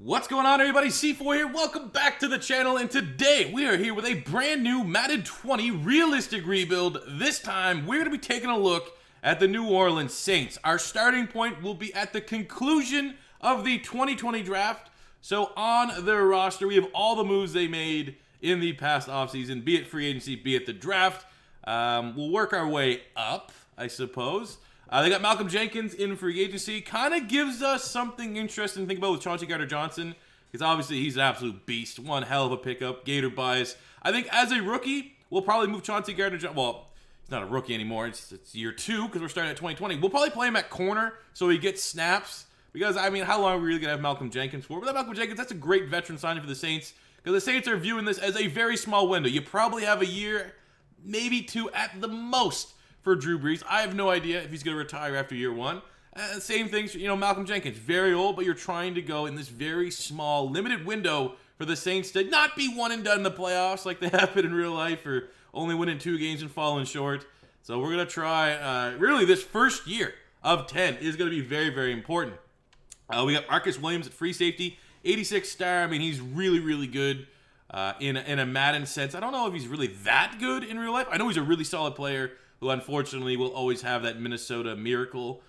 What's going on, everybody? C4 here. Welcome back to the channel, and today we are here with a brand new Madden 20 realistic rebuild. This time, we're going to be taking a look at the New Orleans Saints. Our starting point will be at the conclusion of the 2020 draft. So on their roster, we have all the moves they made in the past offseason, be it free agency, be it the draft. We'll work our way up, I suppose. They got Malcolm Jenkins in free agency. Kind of gives us something interesting to think about with Chauncey Gardner-Johnson, because obviously he's an absolute beast. One hell of a pickup. Gator bias. I think as a rookie, we'll probably move Chauncey Gardner-Johnson. Well, he's not a rookie anymore. It's year 2 because we're starting at 2020. We'll probably play him at corner so he gets snaps. Because, I mean, how long are we really going to have Malcolm Jenkins for? But that Malcolm Jenkins, that's a great veteran signing for the Saints, because the Saints are viewing this as a very small window. You probably have a year, maybe 2 at the most, for Drew Brees. I have no idea if he's going to retire after year 1. Same things, Malcolm Jenkins, very old, but you're trying to go in this very small, limited window for the Saints to not be one and done in the playoffs like they have been in real life, or only winning 2 games and falling short. So we're going to try, really this first year of 10 is going to be very, very important. We got Marcus Williams at free safety, 86 star. I mean, he's really, really good in a Madden sense. I don't know if he's really that good in real life. I know he's a really solid player who unfortunately will always have that Minnesota miracle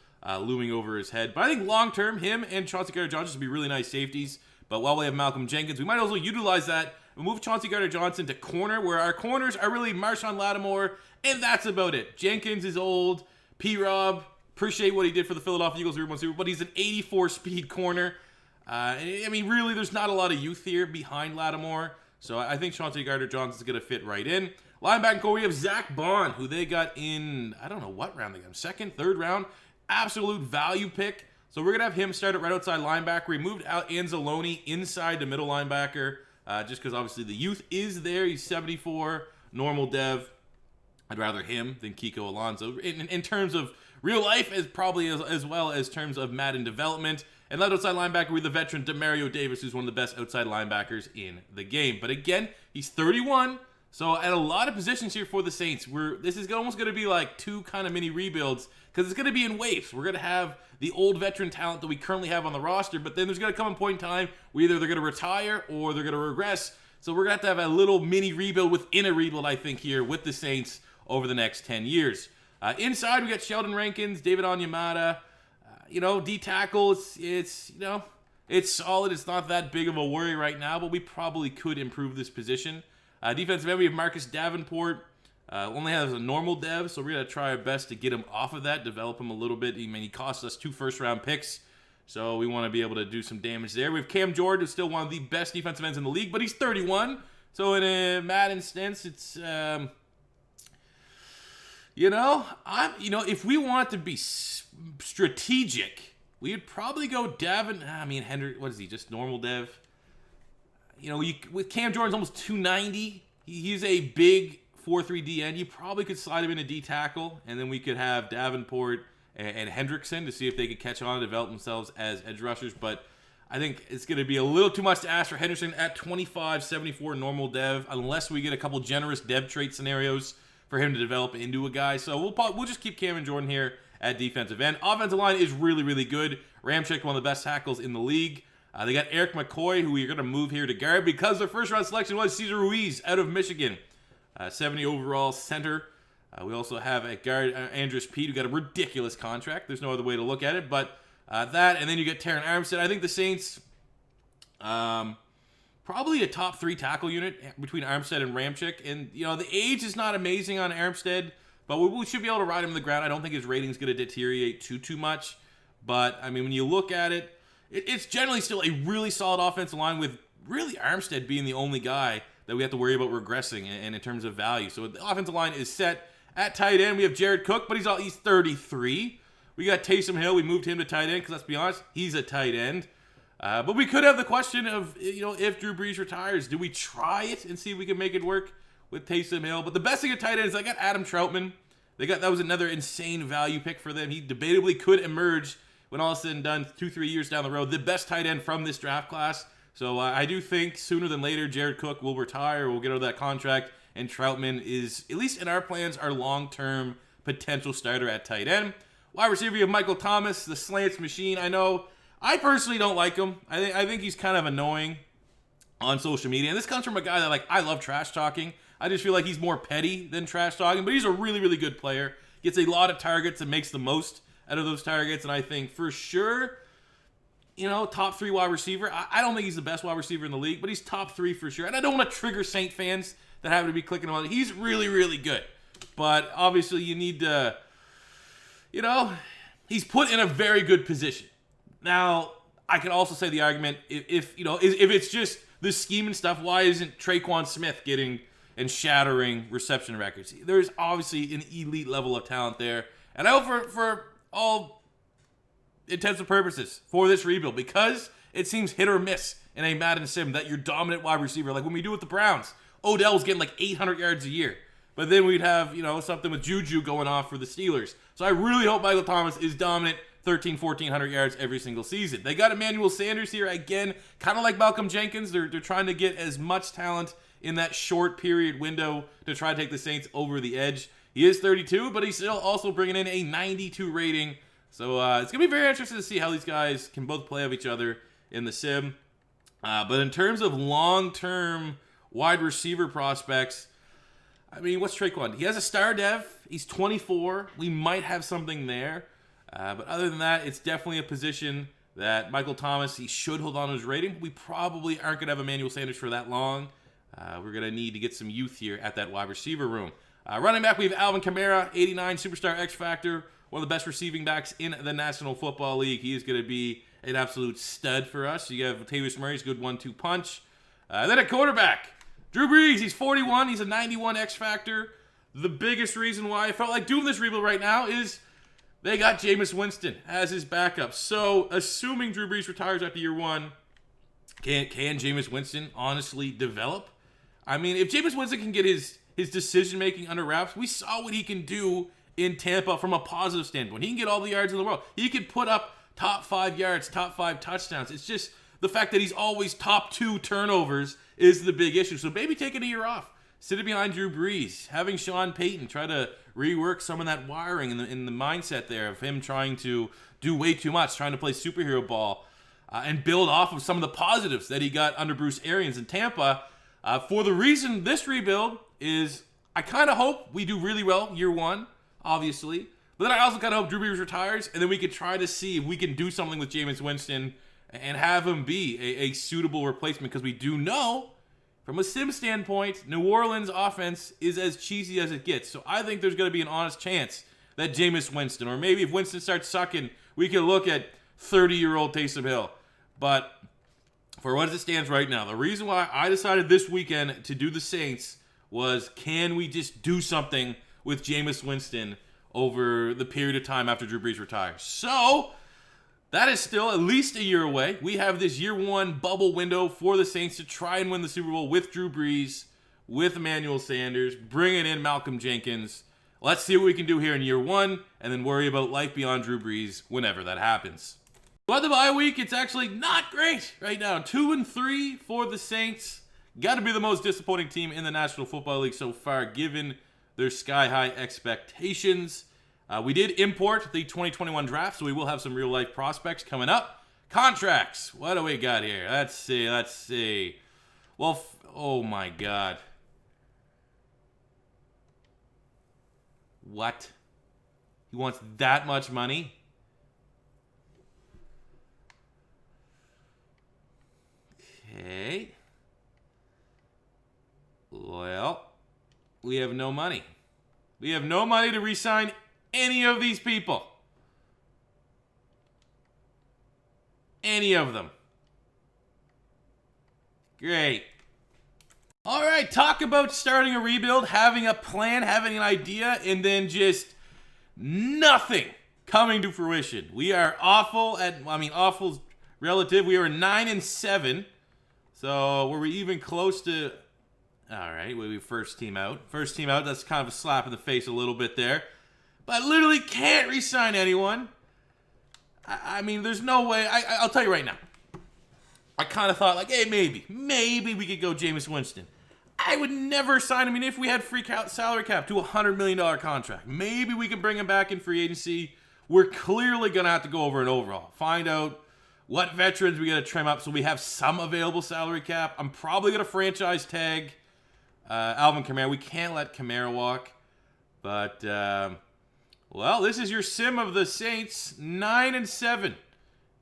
looming over his head. But I think long-term, him and Chauncey Gardner-Johnson would be really nice safeties. But while we have Malcolm Jenkins, we might also utilize that and move Chauncey Gardner-Johnson to corner, where our corners are really Marshawn Lattimore, and that's about it. Jenkins is old. P-Rob, appreciate what he did for the Philadelphia Eagles, but he's an 84-speed corner. I mean, really, there's not a lot of youth here behind Lattimore. So I think Chauncey Gardner-Johnson is going to fit right in. Linebacker core, we have Zach Bond, who they got in, I don't know what round they got him, 2nd, 3rd round. Absolute value pick. So we're going to have him start at right outside linebacker. We moved out Anzalone inside the middle linebacker, just because obviously the youth is there. He's 74, normal dev. I'd rather him than Kiko Alonso. In terms of real life, as well as terms of Madden development. And left outside linebacker with the veteran Demario Davis, who's one of the best outside linebackers in the game. But again, he's 31. So at a lot of positions here for the Saints, this is almost going to be like 2 kind of mini rebuilds, because it's going to be in waves. We're going to have the old veteran talent that we currently have on the roster, but then there's going to come a point in time where either they're going to retire or they're going to regress. So we're going to have a little mini rebuild within a rebuild, I think, here with the Saints over the next 10 years. Inside, we got Sheldon Rankins, David Onyemata. D-tackle, it's solid. It's not that big of a worry right now, but we probably could improve this position. Defensive end, we have Marcus Davenport. Only has a normal dev, so we're going to try our best to get him off of that, develop him a little bit. He cost us 2 first-round picks, so we want to be able to do some damage there. We have Cam Jordan, who's still one of the best defensive ends in the league, but he's 31. So in a Madden sense, it's, if we want to be strategic, we would probably go Hendrick, what is he, just normal dev? With Cam Jordan's almost 290. He's a big 4-3 D end. You probably could slide him in a D tackle, and then we could have Davenport and Hendrickson to see if they could catch on and develop themselves as edge rushers. But I think it's going to be a little too much to ask for Hendrickson at 25, 74 normal dev, unless we get a couple generous dev trait scenarios for him to develop into a guy. So we'll just keep Cam and Jordan here at defensive end. Offensive line is really, really good. Ramczyk, one of the best tackles in the league. They got Eric McCoy, who we're going to move here to guard because their first-round selection was Cesar Ruiz out of Michigan. 70 overall center. We also have at guard Andrus Peat, who got a ridiculous contract. There's no other way to look at it. But that, and then you get Terran Armstead. I think the Saints, probably a top 3 tackle unit between Armstead and Ramczyk. And, the age is not amazing on Armstead, but we should be able to ride him to the ground. I don't think his rating's going to deteriorate too much. But, I mean, when you look at it, it's generally still a really solid offensive line, with really Armstead being the only guy that we have to worry about regressing and in terms of value. So the offensive line is set. At tight end, we have Jared Cook, but he's 33. We got Taysom Hill. We moved him to tight end because, let's be honest, he's a tight end. But we could have the question of, if Drew Brees retires, do we try it and see if we can make it work with Taysom Hill? But the best thing at tight end is I got Adam Troutman. That was another insane value pick for them. He debatably could emerge, when all is said and done, 2-3 years down the road, the best tight end from this draft class. So I do think sooner than later, Jared Cook will retire, we'll get out of that contract, and Troutman is, at least in our plans, our long-term potential starter at tight end. Wide receiver, you have Michael Thomas, the slants machine. I know I personally don't like him. I think he's kind of annoying on social media. And this comes from a guy that, like, I love trash talking. I just feel like he's more petty than trash talking, but he's a really, really good player. Gets a lot of targets and makes the most out of those targets. And I think for sure, you know, top 3 wide receiver. I don't think he's the best wide receiver in the league, but he's top 3 for sure. And I don't want to trigger Saint fans that happen to be clicking on it. He's really, really good. But obviously you need to, you know, he's put in a very good position. Now, I can also say the argument, if it's just the scheme and stuff, why isn't Traquan Smith getting and shattering reception records? There's obviously an elite level of talent there. And I hope for all intents and purposes for this rebuild, because it seems hit or miss in a Madden sim that your dominant wide receiver, like when we do with the Browns, Odell's getting like 800 yards a year. But then we'd have, you know, something with Juju going off for the Steelers. So I really hope Michael Thomas is dominant 1,400 yards every single season. They got Emmanuel Sanders here again, kind of like Malcolm Jenkins. They're trying to get as much talent in that short period window to try to take the Saints over the edge. He is 32, but he's still also bringing in a 92 rating. So it's going to be very interesting to see how these guys can both play off each other in the sim. But in terms of long-term wide receiver prospects, I mean, what's Traquan? He has a star dev. He's 24. We might have something there. But other than that, it's definitely a position that Michael Thomas, he should hold on to his rating. We probably aren't going to have Emmanuel Sanders for that long. We're going to need to get some youth here at that wide receiver room. Running back, we have Alvin Kamara, 89, superstar X Factor, one of the best receiving backs in the National Football League. He is going to be an absolute stud for us. You have Latavius Murray's good 1-2 punch. Then at quarterback, Drew Brees, he's 41. He's a 91 X Factor. The biggest reason why I felt like doing this rebuild right now is they got Jameis Winston as his backup. So, assuming Drew Brees retires after year 1, can Jameis Winston honestly develop? I mean, if Jameis Winston can get his decision-making under wraps, we saw what he can do in Tampa from a positive standpoint. He can get all the yards in the world. He can put up top 5 yards, top 5 touchdowns. It's just the fact that he's always top 2 turnovers is the big issue. So maybe taking a year off, sitting behind Drew Brees, having Sean Payton try to rework some of that wiring in the mindset there of him trying to do way too much, trying to play superhero ball, and build off of some of the positives that he got under Bruce Arians in Tampa. For the reason this rebuild is, I kind of hope we do really well year 1, obviously. But then I also kind of hope Drew Brees retires, and then we can try to see if we can do something with Jameis Winston and have him be a suitable replacement, because we do know, from a sim standpoint, New Orleans offense is as cheesy as it gets. So I think there's going to be an honest chance that Jameis Winston, or maybe if Winston starts sucking, we can look at 30-year-old Taysom Hill. But for what it stands right now, the reason why I decided this weekend to do the Saints was, can we just do something with Jameis Winston over the period of time after Drew Brees retires? So that is still at least a year away. We have this year 1 bubble window for the Saints to try and win the Super Bowl with Drew Brees, with Emmanuel Sanders, bringing in Malcolm Jenkins. Let's see what we can do here in year 1, and then worry about life beyond Drew Brees whenever that happens. But the bye week, it's actually not great right now. 2-3 for the Saints. Got to be the most disappointing team in the National Football League so far, given their sky-high expectations. We did import the 2021 draft, so we will have some real-life prospects coming up. Contracts. What do we got here? Let's see. Well, oh my God. What? He wants that much money? Okay. Well, we have no money. We have no money to re-sign any of these people. Any of them. Great. All right, talk about starting a rebuild, having a plan, having an idea, and then just nothing coming to fruition. We are awful at, awful's relative. We are 9-7. So were we even close to, all right, we first team out. First team out, that's kind of a slap in the face a little bit there. But I literally can't re-sign anyone. I mean, there's no way. I'll tell you right now. I kind of thought, like, hey, maybe we could go Jameis Winston. I would never sign him. I mean, if we had free salary cap to a $100 million contract, maybe we can bring him back in free agency. We're clearly going to have to go over an overhaul. Find out what veterans we got to trim up so we have some available salary cap. I'm probably going to franchise tag Alvin Kamara. We can't let Kamara walk. But, well, this is your sim of the Saints. 9-7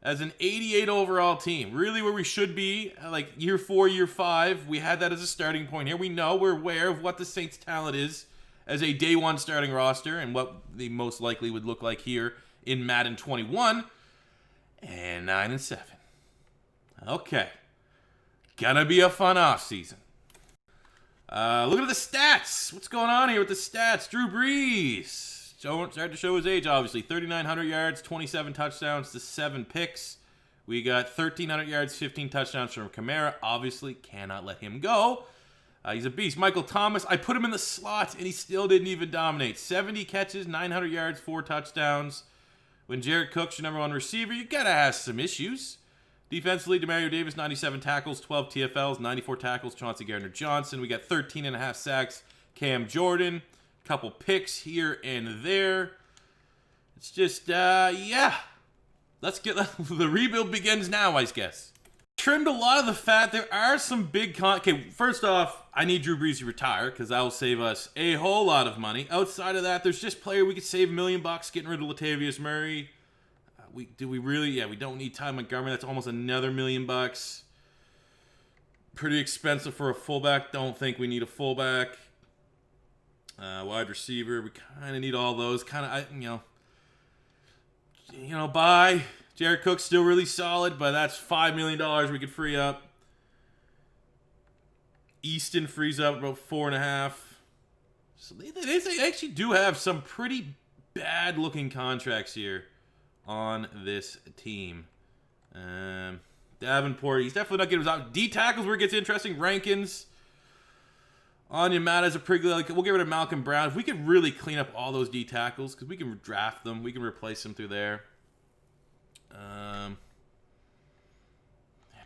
as an 88 overall team. Really where we should be, like year 4, year 5. We had that as a starting point here. We're aware of what the Saints' talent is as a day one starting roster and what they most likely would look like here in Madden 21. And 9-7. Okay. Gonna be a fun offseason. Look at the stats. What's going on here with the stats? Drew Brees. Starting to show his age, obviously. 3,900 yards, 27 touchdowns to 7 picks. We got 1,300 yards, 15 touchdowns from Kamara. Obviously, cannot let him go. He's a beast. Michael Thomas, I put him in the slot, and he still didn't even dominate. 70 catches, 900 yards, 4 touchdowns. When Jared Cook's your number one receiver, you got to have some issues. Defensively, Demario Davis, 97 tackles, 12 TFLs, 94 tackles, Chauncey Gardner-Johnson. We got 13.5 sacks. Cam Jordan, couple picks here and there. It's just, yeah. Let's get, the rebuild begins now, I guess. Trimmed a lot of the fat. There are some big okay, first off, I need Drew Brees to retire because that will save us a whole lot of money. Outside of that, there's just player we could save $1 million getting rid of Latavius Murray. Do we really? Yeah, we don't need Ty Montgomery. That's almost another $1 million. Pretty expensive for a fullback. Don't think we need a fullback. Wide receiver, we kind of need all those. Buy. Jared Cook's still really solid, but that's $5 million we could free up. Easton frees up about 4.5. So they actually do have some pretty bad-looking contracts here on this team. Davenport, he's definitely not getting his out. D tackles where it gets interesting. Rankins. Anya Matt is a pretty good. We'll get rid of Malcolm Brown. If we could really clean up all those D tackles, because we can draft them, we can replace them through there.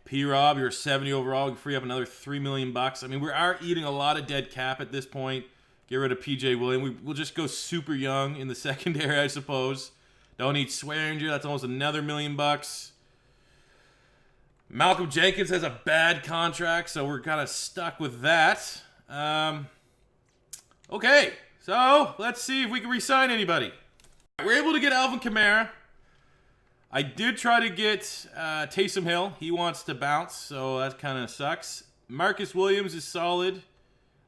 P-Rob, you're 70 overall. We can free up another $3 million. I mean, we are eating a lot of dead cap at this point. Get rid of PJ Williams. We'll just go super young in the secondary, I suppose. Don't need Swearinger. That's almost another $1 million. Malcolm Jenkins has a bad contract, so we're kind of stuck with that. Okay, so let's see if we can re-sign anybody. We're able to get Alvin Kamara. I did try to get Taysom Hill. He wants to bounce, so that kind of sucks. Marcus Williams is solid.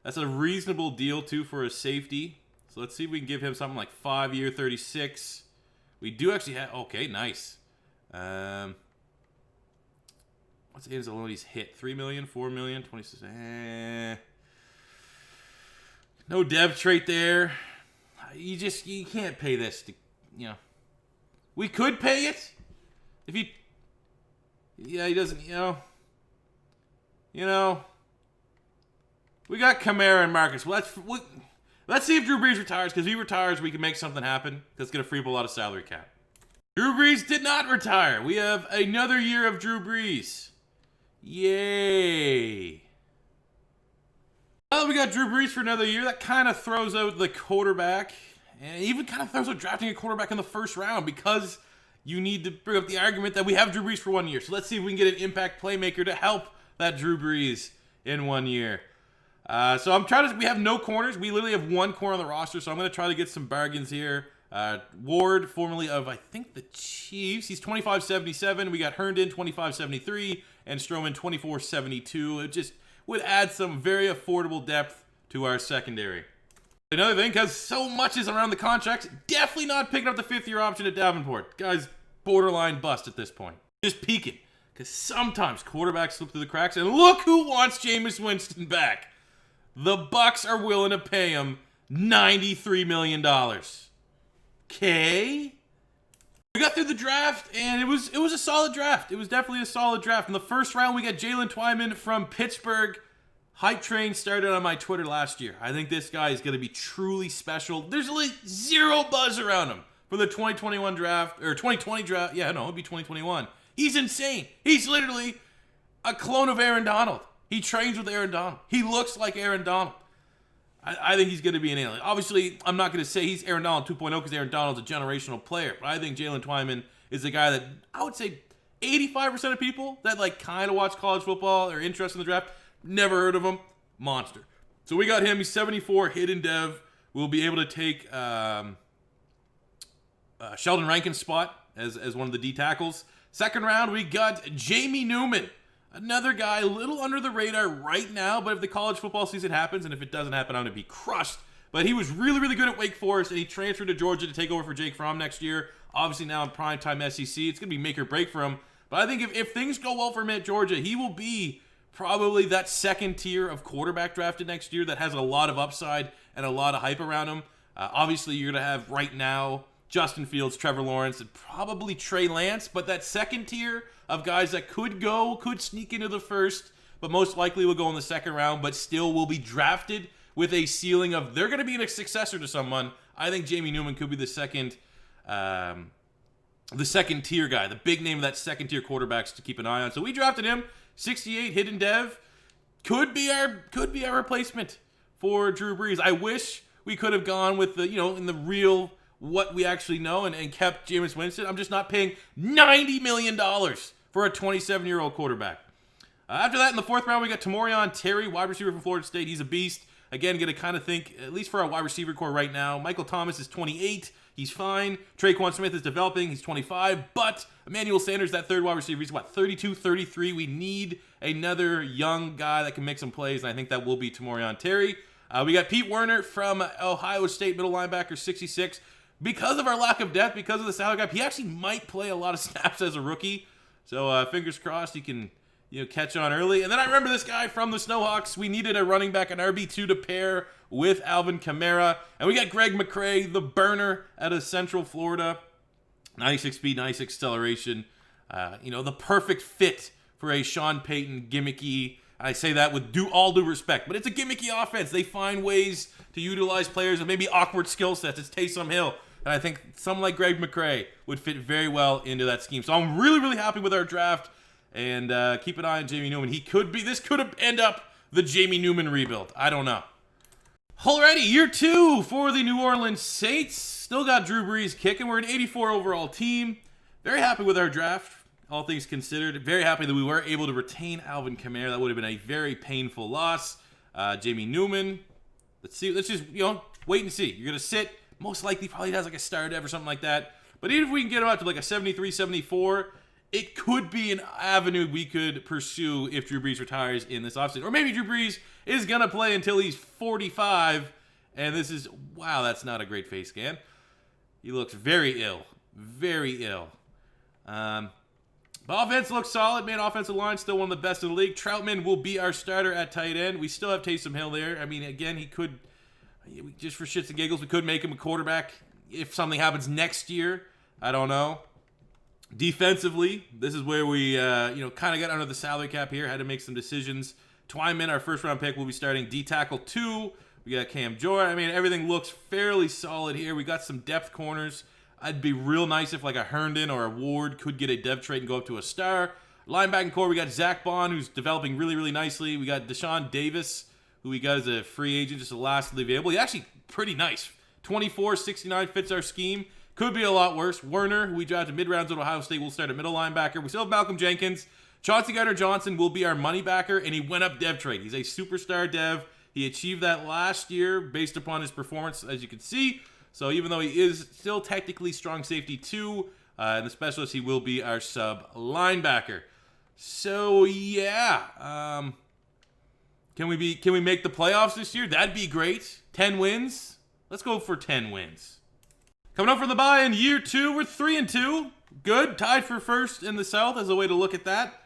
That's a reasonable deal, too, for a safety. So let's see if we can give him something like 5-year, 36. We do actually have... Okay, nice. What's Anzalone's hit? 3 million, 4 million, 26. No dev trait there. You can't pay this to, We could pay it. If he... Yeah, he doesn't, We got Kamara and Marcus. Let's see if Drew Brees retires, because if he retires, we can make something happen. That's going to free up a lot of salary cap. Drew Brees did not retire. We have another year of Drew Brees. Yay. Well, we got Drew Brees for another year. That kind of throws out the quarterback. And it even kind of throws out drafting a quarterback in the first round, because you need to bring up the argument that we have Drew Brees for 1 year. So let's see if we can get an impact playmaker to help that Drew Brees in 1 year. So I'm trying to... We have no corners. We literally have one corner on the roster, so I'm going to try to get some bargains here. Ward, formerly of, I think, the Chiefs. He's 25.77. We got Herndon, 25.73. And Stroman, 24.72. It just would add some very affordable depth to our secondary. Another thing, because so much is around the contracts, definitely not picking up the 5th-year option at Davenport. Guy's borderline bust at this point. Just peeking. Because sometimes quarterbacks slip through the cracks. And look who wants Jameis Winston back. The Bucks are willing to pay him $93 million. Okay. We got through the draft, and it was a solid draft. It was definitely a solid draft. In the first round, we got Jalen Twyman from Pittsburgh. Hype train started on my Twitter last year. I think this guy is going to be truly special. There's like zero buzz around him for the 2021 draft, or 2020 draft. Yeah, no, it'll be 2021. He's insane. He's literally a clone of Aaron Donald. He trains with Aaron Donald. He looks like Aaron Donald. I think he's going to be an alien. Obviously, I'm not going to say he's Aaron Donald 2.0 because Aaron Donald's a generational player. But I think Jalen Twyman is the guy that I would say 85% of people that like kind of watch college football or interested in the draft, never heard of him. Monster. So we got him. He's 74, hidden dev. We'll be able to take Sheldon Rankin's spot as one of the D tackles. Second round, we got Jamie Newman. Another guy a little under the radar right now, but if the college football season happens, and if it doesn't happen, I'm going to be crushed. But he was really, really good at Wake Forest, and he transferred to Georgia to take over for Jake Fromm next year. Obviously now in primetime SEC, it's going to be make or break for him. But I think if things go well for him at Georgia, he will be probably that second tier of quarterback drafted next year that has a lot of upside and a lot of hype around him. Obviously, you're going to have right now Justin Fields, Trevor Lawrence, and probably Trey Lance. But that second tier of guys that could sneak into the first, but most likely will go in the second round, but still will be drafted with a ceiling of they're going to be a successor to someone. I think Jamie Newman could be the second tier guy, the big name of that second tier quarterbacks to keep an eye on. So we drafted him, 68 hidden dev, could be our replacement for Drew Brees. I wish we could have gone with the in the real what we actually know and kept Jameis Winston. I'm just not paying $90 million for a 27-year-old quarterback. After that, in the fourth round, we got Tamorrion Terry, wide receiver from Florida State. He's a beast. Again, going to kind of think, at least for our wide receiver core right now, Michael Thomas is 28. He's fine. Traquan Smith is developing. He's 25. But Emmanuel Sanders, that third wide receiver, he's 32, 33. We need another young guy that can make some plays, and I think that will be Tamorrion Terry. We got Pete Werner from Ohio State, middle linebacker, 66. Because of our lack of depth, because of the salary cap, he actually might play a lot of snaps as a rookie. So fingers crossed he can catch on early. And then I remember this guy from the Snowhawks. We needed a running back, an RB2 to pair with Alvin Kamara. And we got Greg McCrae, the burner out of Central Florida. 96 speed, 96 acceleration. The perfect fit for a Sean Payton gimmicky. I say that with all due respect, but it's a gimmicky offense. They find ways to utilize players with maybe awkward skill sets. It's Taysom Hill. And I think someone like Greg McCrae would fit very well into that scheme. So I'm really, really happy with our draft. And keep an eye on Jamie Newman. This could end up the Jamie Newman rebuild. I don't know. Alrighty, year 2 for the New Orleans Saints. Still got Drew Brees kicking. We're an 84 overall team. Very happy with our draft, all things considered. Very happy that we were able to retain Alvin Kamara. That would have been a very painful loss. Jamie Newman. Let's just wait and see. You're going to sit. Most likely probably has like a star dev or something like that. But even if we can get him out to like a 73, 74, it could be an avenue we could pursue if Drew Brees retires in this offseason. Or maybe Drew Brees is going to play until he's 45. And this is, wow, that's not a great face scan. He looks very ill. Very ill. The offense looks solid, man. Offensive line still one of the best in the league. Troutman will be our starter at tight end. We still have Taysom Hill there. I mean, again, he could, just for shits and giggles, we could make him a quarterback if something happens next year. I don't know. Defensively, this is where we, kind of got under the salary cap here. Had to make some decisions. Twyman, our first-round pick, will be starting D-tackle 2. We got Cam Jordan. I mean, everything looks fairly solid here. We got some depth corners. I'd be real nice if like a Herndon or a Ward could get a dev trade and go up to a star. Linebacking core, we got Zach Bond, who's developing really, really nicely. We got Deshaun Davis, who we got as a free agent, just the lastly available. He's actually pretty nice. 24, 69 fits our scheme. Could be a lot worse. Werner, who we drafted mid-rounds at Ohio State, will start at middle linebacker. We still have Malcolm Jenkins. Chauncey Gardner-Johnson will be our money backer, and he went up dev trade. He's a superstar dev. He achieved that last year based upon his performance, as you can see. So even though he is still technically strong safety 2, and the specialist, he will be our sub linebacker. So yeah, can we make the playoffs this year? That'd be great. 10 wins. Let's go for 10 wins. Coming up from the bye in year 2, we're 3-2. Good, tied for first in the South as a way to look at that.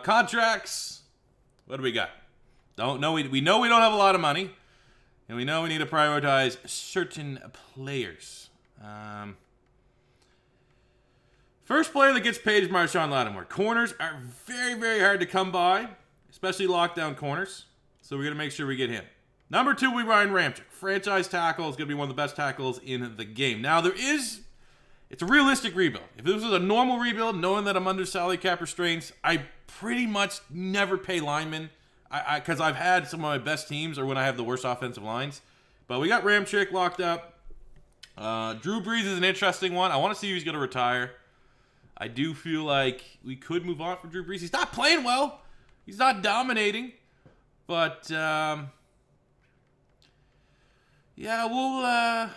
Contracts. What do we got? Don't know. We know we don't have a lot of money, and we know we need to prioritize certain players. First player that gets paid is Marshawn Lattimore. Corners are very, very hard to come by, especially lockdown corners. So we're gonna make sure we get him. Number 2, we Ryan Ramczyk. Franchise tackle is going to be one of the best tackles in the game. Now, it's a realistic rebuild. If this was a normal rebuild, knowing that I'm under salary cap restraints, I pretty much never pay linemen because I've had some of my best teams or when I have the worst offensive lines. But we got Ramczyk locked up. Drew Brees is an interesting one. I want to see if he's going to retire. I do feel like we could move on from Drew Brees. He's not playing well. He's not dominating. But, yeah, we'll, I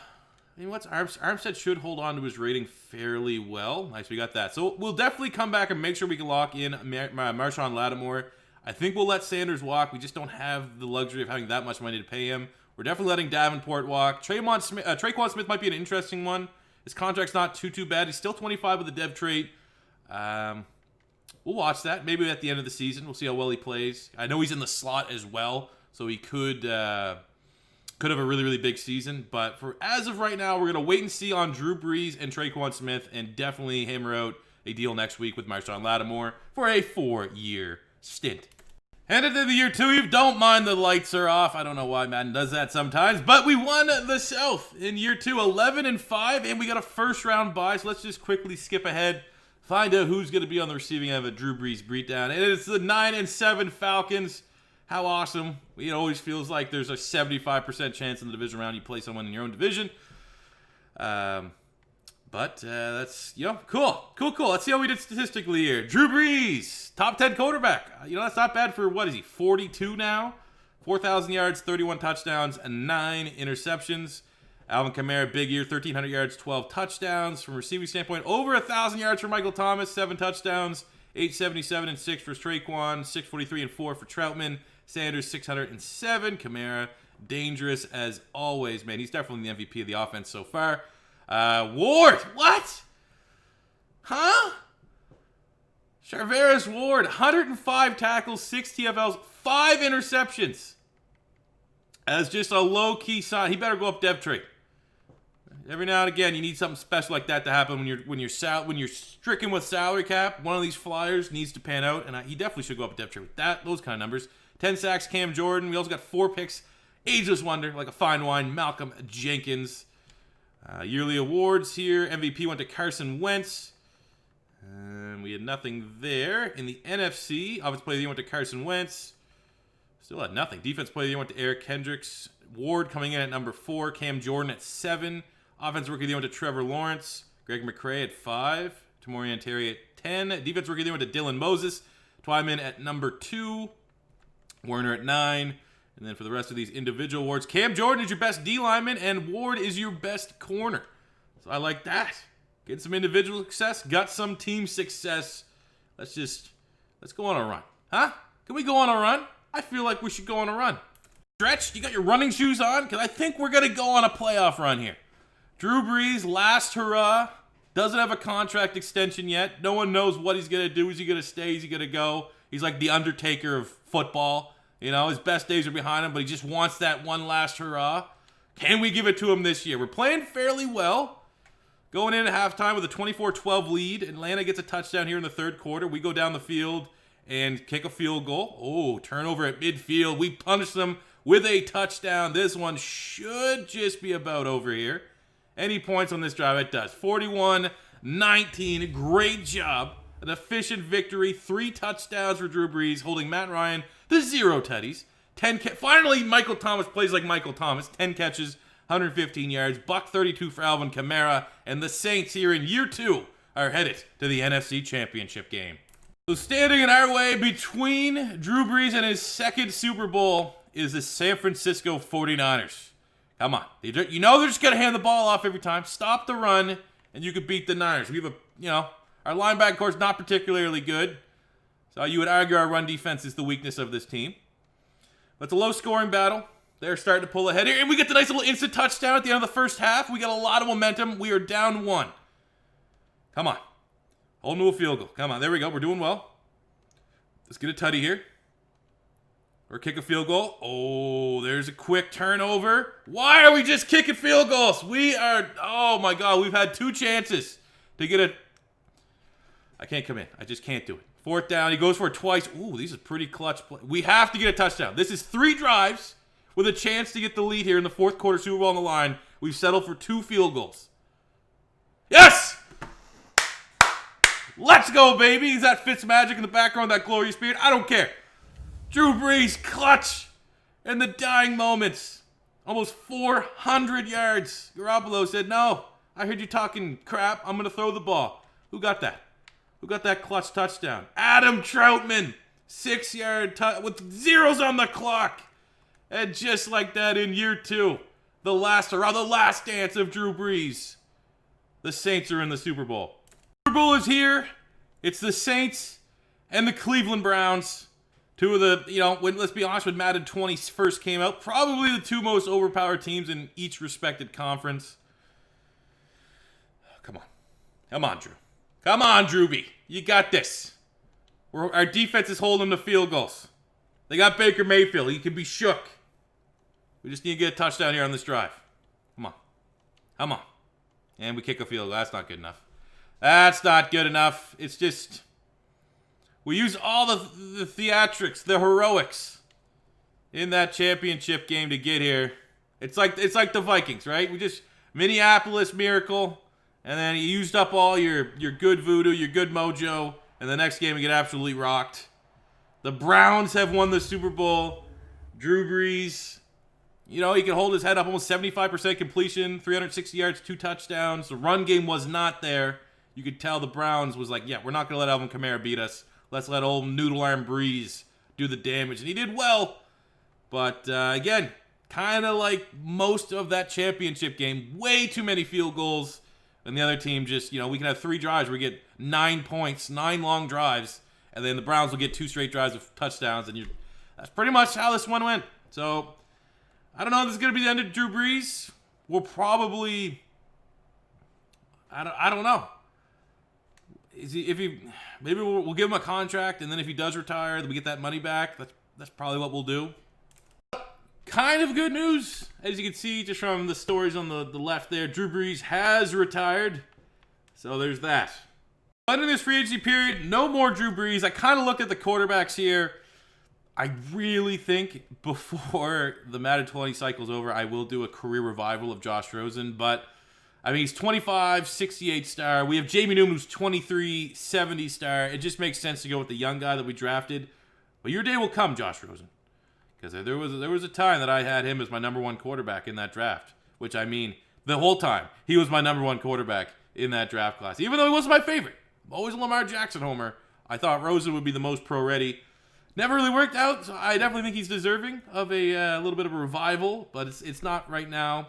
mean, what's Armstead should hold on to his rating fairly well. Nice, we got that. So we'll definitely come back and make sure we can lock in Marshon Lattimore. I think we'll let Sanders walk. We just don't have the luxury of having that much money to pay him. We're definitely letting Davenport walk. Traquan Smith might be an interesting one. His contract's not too bad. He's still 25 with a dev trait. We'll watch that. Maybe at the end of the season. We'll see how well he plays. I know he's in the slot as well, so he could have a really big season. But for as of right now, we're going to wait and see on Drew Brees and Traquan Smith and definitely hammer out a deal next week with Marshon Lattimore for a 4-year stint. And into the year 2, you don't mind the lights are off. I don't know why Madden does that sometimes, but we won the South in year 2, 11-5, and we got a first-round bye. So let's just quickly skip ahead, find out who's going to be on the receiving end of a Drew Brees beatdown. And it's the 9-7 Falcons. How awesome. It always feels like there's a 75% chance in the division round you play someone in your own division. But that's, cool. Let's see how we did statistically here. Drew Brees, top 10 quarterback. That's not bad for, what is he, 42 now? 4,000 yards, 31 touchdowns, and 9 interceptions. Alvin Kamara, big year, 1,300 yards, 12 touchdowns. From a receiving standpoint, over 1,000 yards for Michael Thomas, 7 touchdowns, 877 and 6 for Traquan, 643 and 4 for Troutman. Sanders, 607. Kamara, dangerous as always, man. He's definitely the MVP of the offense so far. Ward, what? Huh? Charvarius Ward, 105 tackles, 6 TFLs, 5 interceptions. As just a low-key sign, he better go up dev trait. Every now and again, you need something special like that to happen when you're stricken with salary cap. One of these flyers needs to pan out, and he definitely should go up dev trait with those kind of numbers. 10 sacks, Cam Jordan. We also got 4 picks. Ageless wonder, like a fine wine, Malcolm Jenkins. Yearly awards here. MVP went to Carson Wentz. We had nothing there. In the NFC, Offensive Player of the Year went to Carson Wentz. Still had nothing. Defense Player of the Year went to Eric Kendricks. Ward coming in at number 4. Cam Jordan at 7. Offensive Rookie of the Year went to Trevor Lawrence. Greg McCrae at 5. Tamorian Terry at 10. Defense Rookie of the Year went to Dylan Moses. Twyman at number 2. Werner at 9. And then for the rest of these individual awards, Cam Jordan is your best D lineman, and Ward is your best corner. So I like that. Get some individual success, got some team success. Let's go on a run. Huh? Can we go on a run? I feel like we should go on a run. Stretch, you got your running shoes on? Because I think we're going to go on a playoff run here. Drew Brees, last hurrah. Doesn't have a contract extension yet. No one knows what he's going to do. Is he going to stay? Is he going to go? He's like the Undertaker of football. His best days are behind him, but he just wants that one last hurrah. Can we give it to him this year? We're playing fairly well. Going in at halftime with a 24-12 lead. Atlanta gets a touchdown here in the third quarter. We go down the field and kick a field goal. Oh, turnover at midfield. We punish them with a touchdown. This one should just be about over here. Any points on this drive? It does. 41-19. Great job. An efficient victory. 3 touchdowns for Drew Brees, holding Matt Ryan to 0 tutties. Finally, Michael Thomas plays like Michael Thomas. 10 catches, 115 yards. $132 for Alvin Kamara. And the Saints here in year 2 are headed to the NFC Championship game. So standing in our way between Drew Brees and his second Super Bowl is the San Francisco 49ers. Come on. They're just going to hand the ball off every time. Stop the run, and you could beat the Niners. We have our linebacker core is not particularly good. So you would argue our run defense is the weakness of this team. But it's a low-scoring battle. They're starting to pull ahead here. And we get the nice little instant touchdown at the end of the first half. We got a lot of momentum. We are down 1. Come on. Hold to a field goal. Come on. There we go. We're doing well. Let's get a tutty here. Or kick a field goal. Oh, there's a quick turnover. Why are we just kicking field goals? Oh my God. We've had 2 chances to get it. I can't come in. I just can't do it. 4th down. He goes for it twice. Ooh, these are pretty clutch play. We have to get a touchdown. This is 3 drives with a chance to get the lead here in the 4th quarter, Super Bowl on the line. We've settled for 2 field goals. Yes! Let's go, baby. Is that Fitzmagic in the background, that glorious beard? I don't care. Drew Brees, clutch in the dying moments. Almost 400 yards. Garoppolo said, no, I heard you talking crap. I'm going to throw the ball. Who got that? Who got that clutch touchdown? Adam Troutman. 6-yard with zeros on the clock. And just like that in year 2, the last dance of Drew Brees, the Saints are in the Super Bowl. Super Bowl is here. It's the Saints and the Cleveland Browns. Two of the, let's be honest, when Madden 20 first came out, probably the two most overpowered teams in each respected conference. Come on. Come on, Drew. Come on, Drewby. You got this. Our defense is holding the field goals. They got Baker Mayfield. He can be shook. We just need to get a touchdown here on this drive. Come on. Come on. And we kick a field goal. That's not good enough. That's not good enough. It's just... we use all the theatrics, the heroics in that championship game to get here. It's like the Vikings, right? We just... Minneapolis miracle. And then you used up all your good voodoo, your good mojo. And the next game we get absolutely rocked. The Browns have won the Super Bowl. Drew Brees, he can hold his head up, almost 75% completion, 360 yards, 2 touchdowns. The run game was not there. You could tell the Browns was like, yeah, we're not going to let Alvin Kamara beat us. Let's let old Noodle Arm Brees do the damage. And he did well. But, again, kind of like most of that championship game, way too many field goals. And the other team just, we can have 3 drives where we get 9 points, 9 long drives. And then the Browns will get 2 straight drives of touchdowns. And that's pretty much how this one went. So, I don't know if this is going to be the end of Drew Brees. We'll probably... I don't know. Maybe we'll give him a contract, and then if he does retire, then we get that money back. That's probably what we'll do. Kind of good news, as you can see just from the stories on the left there. Drew Brees has retired, so there's that. Under this free agency period, no more Drew Brees. I kind of looked at the quarterbacks here. I really think before the Madden 20 cycle's over, I will do a career revival of Josh Rosen, but he's 25, 68 star. We have Jamie Newman, who's 23, 70 star. It just makes sense to go with the young guy that we drafted. But your day will come, Josh Rosen. Because there was a time that I had him as my number 1 quarterback in that draft. Which, the whole time, he was my number 1 quarterback in that draft class. Even though he wasn't my favorite. I'm always a Lamar Jackson homer. I thought Rosen would be the most pro-ready. Never really worked out, so I definitely think he's deserving of a little bit of a revival. But it's not right now.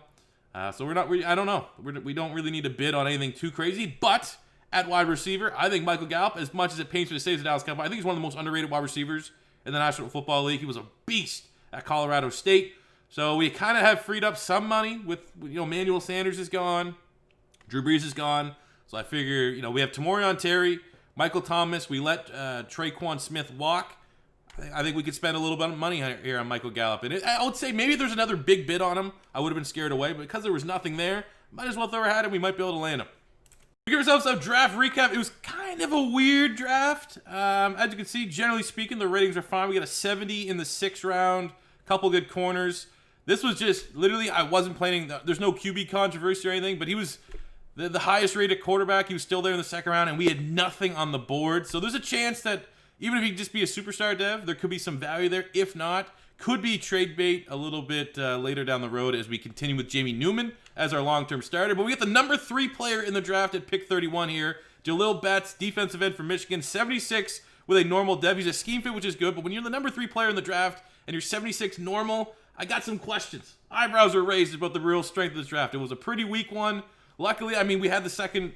So I don't know. We don't really need to bid on anything too crazy. But at wide receiver, I think Michael Gallup, as much as it pains me to say, as a Dallas Cowboy, I think he's one of the most underrated wide receivers in the National Football League. He was a beast at Colorado State. So we kind of have freed up some money with, Manuel Sanders is gone. Drew Brees is gone. So I figure, we have Tamorrion Terry, Michael Thomas. We let Traquan Smith walk. I think we could spend a little bit of money here on Michael Gallup. And I would say maybe there's another big bid on him. I would have been scared away. But because there was nothing there, might as well throw our hat in. We might be able to land him. We give ourselves a draft recap. It was kind of a weird draft. As you can see, generally speaking, the ratings are fine. We got a 70 in the 6th round. Couple good corners. This was just, literally, I wasn't planning. There's no QB controversy or anything. But he was the highest rated quarterback. He was still there in the 2nd round. And we had nothing on the board. So there's a chance that even if he could just be a superstar dev, there could be some value there. If not, could be trade bait a little bit later down the road as we continue with Jamie Newman as our long-term starter. But we get the number 3 player in the draft at pick 31 here. Jalil Betts, defensive end from Michigan, 76 with a normal dev. He's a scheme fit, which is good. But when you're the number 3 player in the draft and you're 76 normal, I got some questions. Eyebrows were raised about the real strength of this draft. It was a pretty weak one. Luckily, we had the second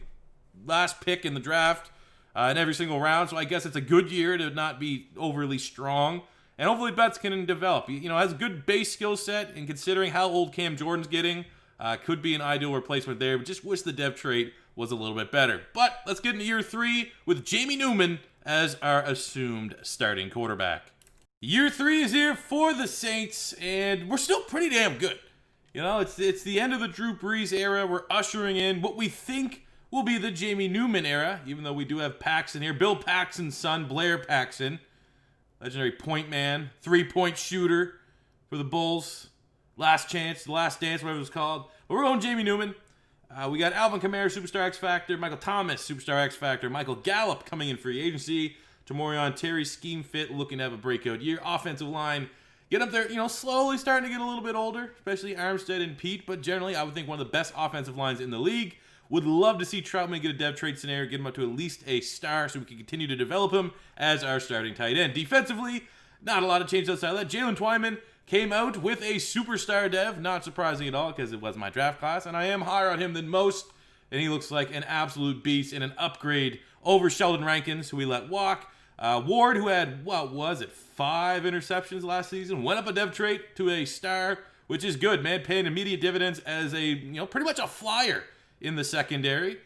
last pick in the draft. In every single round, so I guess it's a good year to not be overly strong, and hopefully Betts can develop. Has a good base skill set, and considering how old Cam Jordan's getting, could be an ideal replacement there, but just wish the dev trait was a little bit better. But let's get into year 3 with Jamie Newman as our assumed starting quarterback. Year 3 is here for the Saints, and we're still pretty damn good. It's the end of the Drew Brees era. We're ushering in what we think will be the Jamie Newman era, even though we do have Paxton here. Bill Paxton's son, Blair Paxton. Legendary point man, 3-point shooter for the Bulls. Last chance, the last dance, whatever it was called. But we're going Jamie Newman. We got Alvin Kamara, Superstar X Factor. Michael Thomas, Superstar X Factor. Michael Gallup coming in free agency. Tamorrion Terry, scheme fit, looking to have a breakout year. Offensive line, get up there, slowly starting to get a little bit older, especially Armstead and Pete. But generally, I would think one of the best offensive lines in the league. Would love to see Troutman get a dev trade scenario, get him up to at least a star so we can continue to develop him as our starting tight end. Defensively, not a lot of change outside of that. Jalen Twyman came out with a superstar dev, not surprising at all because it was my draft class, and I am higher on him than most, and he looks like an absolute beast and an upgrade over Sheldon Rankins, who we let walk. Ward, who had, what was it, 5 interceptions last season, went up a dev trait to a star, which is good, man, paying immediate dividends as a, pretty much a flyer in the secondary.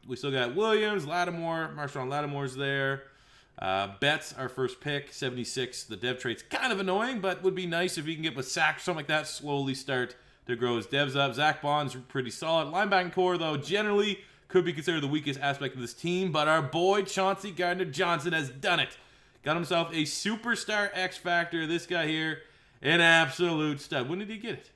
We still got Williams, Lattimore, Marshawn Lattimore's there. Betts, our first pick, 76. The dev trait's kind of annoying, but would be nice if he can get with sacks, something like that, slowly start to grow his devs up. Zach Bond's pretty solid. Linebacking core, though, generally could be considered the weakest aspect of this team, but our boy Chauncey Gardner-Johnson has done it. Got himself a superstar X Factor. This guy here, an absolute stud. When did he get it?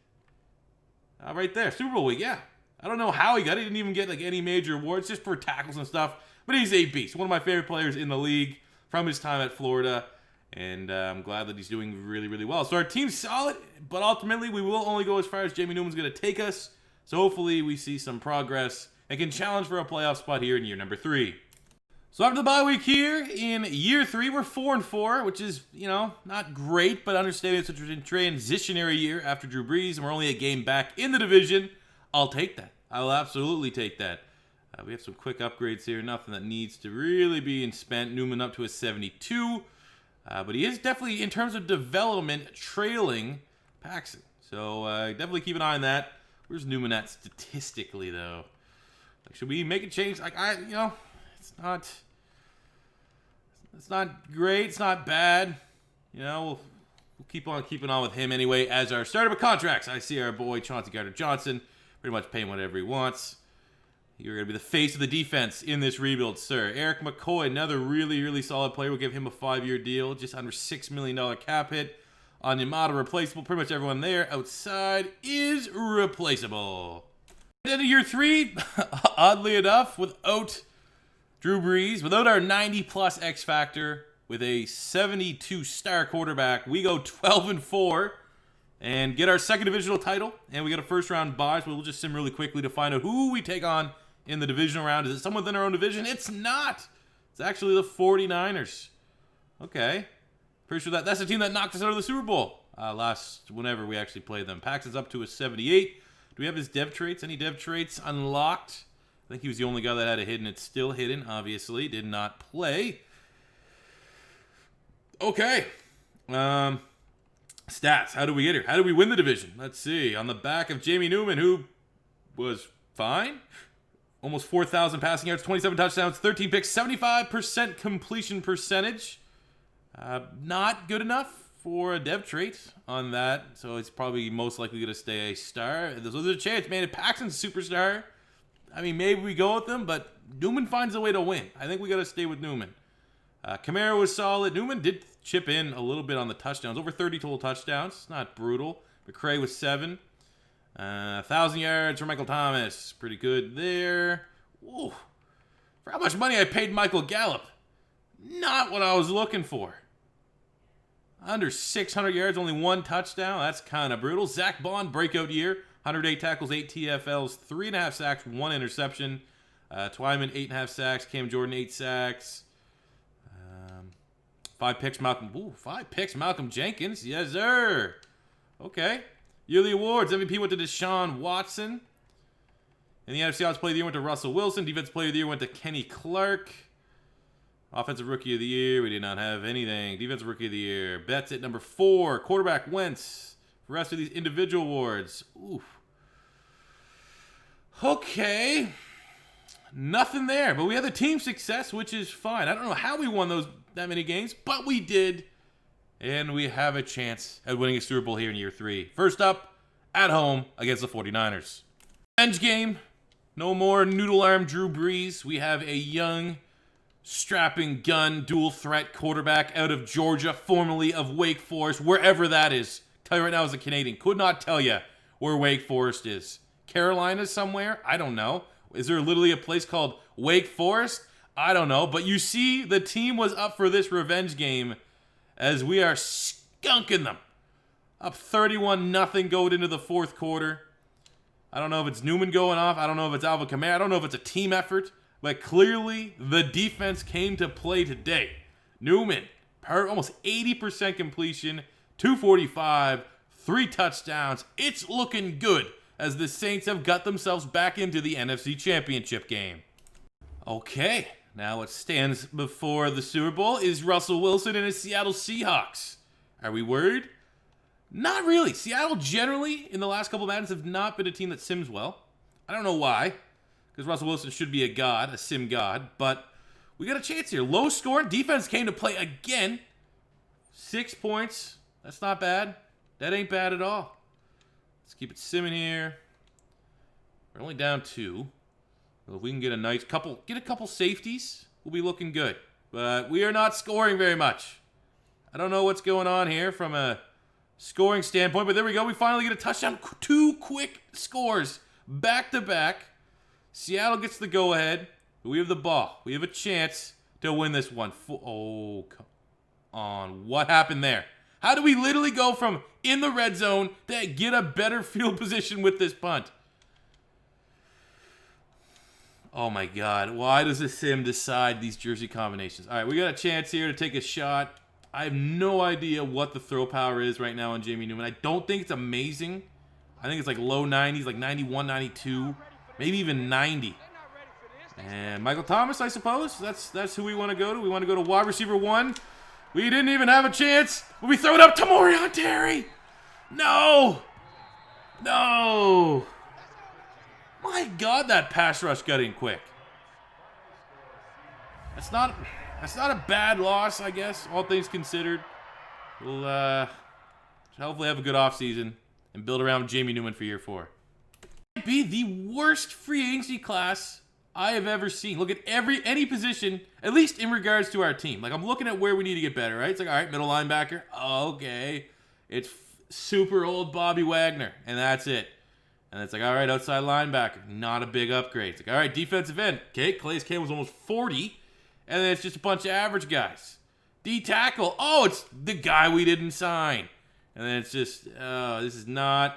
Right there, Super Bowl week, yeah. I don't know how he got it. He didn't even get any major awards, just for tackles and stuff. But he's a beast. One of my favorite players in the league from his time at Florida. And I'm glad that he's doing really, really well. So our team's solid, but ultimately we will only go as far as Jamie Newman's going to take us. So hopefully we see some progress and can challenge for a playoff spot here in year number 3. So after the bye week here, in year 3, we're 4-4, which is, not great, but understanding it's a transitionary year after Drew Brees, and we're only a game back in the division. I'll take that. I'll absolutely take that. We have some quick upgrades here. Nothing that needs to really be spent. Newman up to a 72. But he is definitely, in terms of development, trailing Paxton. So definitely keep an eye on that. Where's Newman at statistically, though? Should we make a change? It's not great. It's not bad. We'll keep on keeping on with him anyway as our starter. But contracts, I see our boy Chauncey Gardner-Johnson pretty much paying whatever he wants. You're going to be the face of the defense in this rebuild, sir. Eric McCoy, another really, really solid player. We'll give him a 5-year deal, just under $6 million cap hit. On Yamada, replaceable. Pretty much everyone there outside is replaceable. Then in year 3, oddly enough, without Drew Brees, without our 90-plus X Factor, with a 72-star quarterback, we go 12-4 and get our second divisional title. And we got a first-round bye, so we'll just sim really quickly to find out who we take on in the divisional round. Is it someone within our own division? It's not. It's actually the 49ers. Okay. Pretty sure that's the team that knocked us out of the Super Bowl whenever we actually played them. Paxton's up to a 78. Do we have his dev traits? Any dev traits unlocked? I think he was the only guy that had it hidden. It's still hidden, obviously. Did not play. Okay. Stats. How do we get here? How do we win the division? Let's see. On the back of Jamie Newman, who was fine. Almost 4,000 passing yards, 27 touchdowns, 13 picks, 75% completion percentage. Not good enough for a dev trait on that, so it's probably most likely going to stay a star. There's a chance, man. If Paxton's a superstar, maybe we go with them, but Newman finds a way to win. I think we got to stay with Newman. Kamara was solid. Newman did chip in a little bit on the touchdowns. Over 30 total touchdowns. Not brutal. McCray was 7. 1,000 yards for Michael Thomas. Pretty good there. Ooh. For how much money I paid Michael Gallup. Not what I was looking for. Under 600 yards, only 1 touchdown. That's kind of brutal. Zach Bond, breakout year. 108 tackles, 8 TFLs, 3.5 sacks, 1 interception. Twyman, 8.5 sacks. Cam Jordan, 8 sacks. 5 picks, Malcolm. Ooh, 5 picks, Malcolm Jenkins. Yes, sir. Okay. Yearly awards. MVP went to Deshaun Watson. And the NFC Offensive Player of the Year went to Russell Wilson. Defensive Player of the Year went to Kenny Clark. Offensive Rookie of the Year, we did not have anything. Defensive Rookie of the Year. Betts at number 4. Quarterback Wentz. The rest of these individual awards. Oof. Okay. Nothing there. But we had the team success, which is fine. I don't know how we won that many games, but we did. And we have a chance at winning a Super Bowl here in year 3. First up, at home against the 49ers. Revenge game. No more noodle arm Drew Brees. We have a young, strapping gun, dual threat quarterback out of Georgia, formerly of Wake Forest, wherever that is. Tell you right now as a Canadian, could not tell you where Wake Forest is. Carolina somewhere? I don't know. Is there literally a place called Wake Forest? I don't know. But you see, the team was up for this revenge game as we are skunking them. Up 31-0 going into the fourth quarter. I don't know if it's Newman going off. I don't know if it's Alvin Kamara. I don't know if it's a team effort. But clearly, the defense came to play today. Newman, almost 80% completion, 245, 3 touchdowns. It's looking good as the Saints have got themselves back into the NFC Championship game. Okay, now what stands before the Super Bowl is Russell Wilson and his Seattle Seahawks. Are we worried? Not really. Seattle generally, in the last couple of Maddens, have not been a team that sims well. I don't know why, because Russell Wilson should be a god, a sim god, but we got a chance here. Low scoring. Defense came to play again. 6 points. That's not bad. That ain't bad at all. Let's keep it simming here. We're only down 2. Well, if we can get a couple safeties, we'll be looking good. But we are not scoring very much. I don't know what's going on here from a scoring standpoint, but there we go. We finally get a touchdown. 2 quick scores back to back. Seattle gets the go-ahead. We have the ball. We have a chance to win this one. Oh, come on. What happened there? How do we literally go from in the red zone to get a better field position with this punt? Oh, my God. Why does the sim decide these jersey combinations? All right, we got a chance here to take a shot. I have no idea what the throw power is right now on Jamie Newman. I don't think it's amazing. I think it's like low 90s, like 91, 92, maybe even 90. And Michael Thomas, I suppose. That's who we want to go to. We want to go to wide receiver 1. We didn't even have a chance. We throw it up to Morion Terry. No. No. My God, that pass rush got in quick. That's not a bad loss, I guess, all things considered. We'll hopefully have a good offseason and build around Jamie Newman for year 4. It might be the worst free agency class I have ever seen. Look at any position, at least in regards to our team. Like, I'm looking at where we need to get better, right? It's like, all right, middle linebacker. Okay. It's super old Bobby Wagner, and that's it. And it's like, all right, outside linebacker. Not a big upgrade. It's like, all right, defensive end. Okay, Calais Campbell's almost 40. And then it's just a bunch of average guys. D tackle. Oh, it's the guy we didn't sign. And then it's just, this is not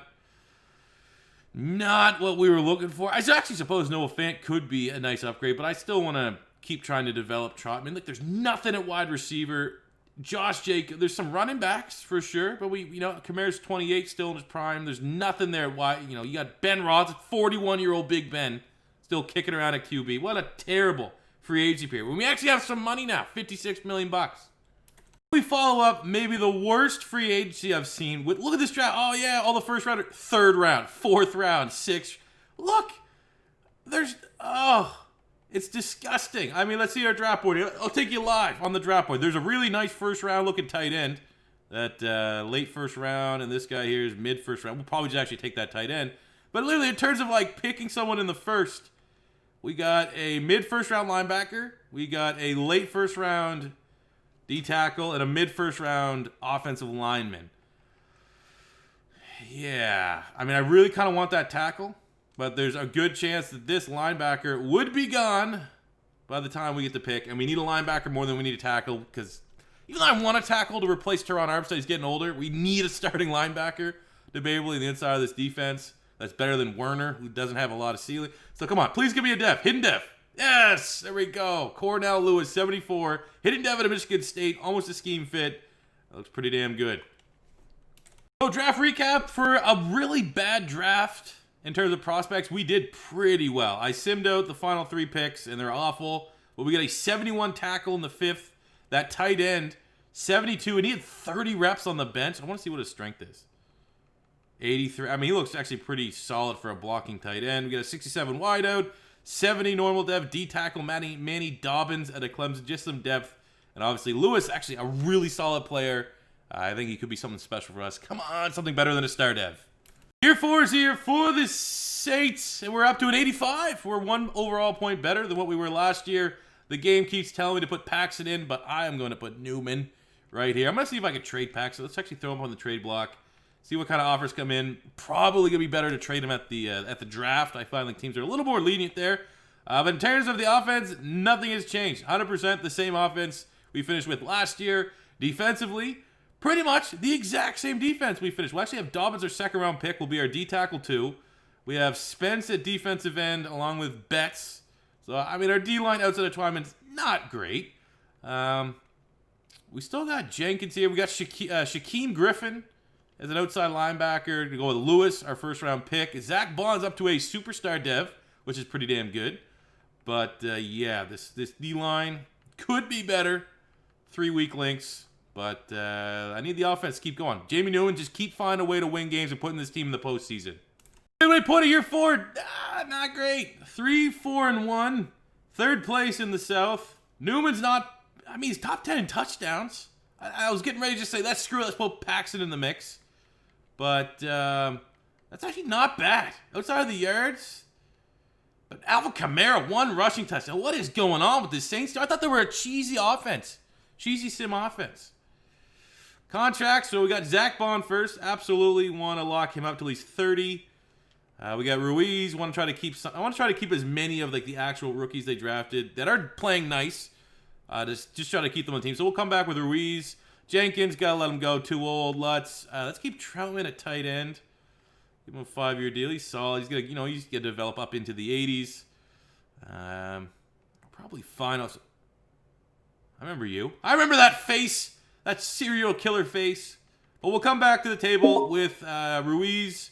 what we were looking for. I actually suppose Noah Fant could be a nice upgrade, but I still want to keep trying to develop Trotman. Look, there's nothing at wide receiver. Josh Jacobs, there's some running backs for sure, but Kamara's 28, still in his prime. There's nothing there. Why? You got Ben Roth, 41-year-old Big Ben, still kicking around at QB. What a terrible free agency period. When we actually have some money now, $56 million. We follow up maybe the worst free agency I've seen with, look at this draft. Oh yeah, all the first round, 3rd round, 4th round, 6th. Look, it's disgusting. I mean, let's see our draft board. I'll take you live on the draft board. There's a really nice first round looking tight end. That late first round, and this guy here is mid first round. We'll probably just actually take that tight end. But literally, in terms of like picking someone in the first, we got a mid first round linebacker. We got a late first round D tackle and a mid first round offensive lineman. Yeah, I mean, I really kind of want that tackle, but there's a good chance that this linebacker would be gone by the time we get to pick, and we need a linebacker more than we need a tackle, because even though I want a tackle to replace Teron Armstead, he's getting older, we need a starting linebacker to be able to the inside of this defense that's better than Werner, who doesn't have a lot of ceiling. So come on, please give me a def. Hidden def. Yes, there we go. Cornell Lewis, 74. Hidden def at Michigan State, almost a scheme fit. That looks pretty damn good. So draft recap for a really bad draft. In terms of prospects, we did pretty well. I simmed out the final 3 picks, and they're awful. But we got a 71 tackle in the 5th. That tight end, 72, and he had 30 reps on the bench. I want to see what his strength is. 83. I mean, he looks actually pretty solid for a blocking tight end. We got a 67 wideout, 70 normal depth, D tackle, Manny Dobbins at a Clemson, just some depth. And obviously, Lewis, actually a really solid player. I think he could be something special for us. Come on, something better than a star dev. Year 4 is here for the Saints, and we're up to an 85. We're 1 overall point better than what we were last year. The game keeps telling me to put Paxton in, but I am going to put Newman right here. I'm going to see if I can trade Paxton. Let's actually throw him on the trade block. See what kind of offers come in. Probably going to be better to trade him at the draft. I find like teams are a little more lenient there. But in terms of the offense, nothing has changed. 100% the same offense we finished with last year. Defensively, pretty much the exact same defense we finished. We'll actually have Dobbins, our 2nd round pick, will be our D tackle 2. We have Spence at defensive end along with Betts. So, I mean, our D-line outside of Twyman's not great. We still got Jenkins here. We got Shaquem Griffin as an outside linebacker to go with Lewis, our first-round pick. Zach Bond's up to a superstar dev, which is pretty damn good. But, yeah, this D-line could be better. 3 weak links. But I need the offense to keep going. Jamie Newman, just keep finding a way to win games and putting this team in the postseason. Midway point of year 4, not great. 3-4-1. 3rd place in the South. Newman's not, I mean, he's top 10 in touchdowns. I was getting ready to just say, let's put Paxton in the mix. But that's actually not bad. Outside of the yards. But Alvin Kamara, 1 rushing touchdown. What is going on with the Saints? I thought they were a cheesy offense. Cheesy sim offense. Contracts, so we got Zach Bond first. Absolutely want to lock him up till he's 30. We got Ruiz. I want to try to keep as many of like the actual rookies they drafted that are playing nice. Just try to keep them on the team. So we'll come back with Ruiz. Jenkins, gotta let him go. Too old. Let's keep Troutman at tight end. Give him a 5-year deal. He's solid. He's gonna develop up into the 80s. Probably fine. I remember you. I remember that face. That serial killer face. But we'll come back to the table with Ruiz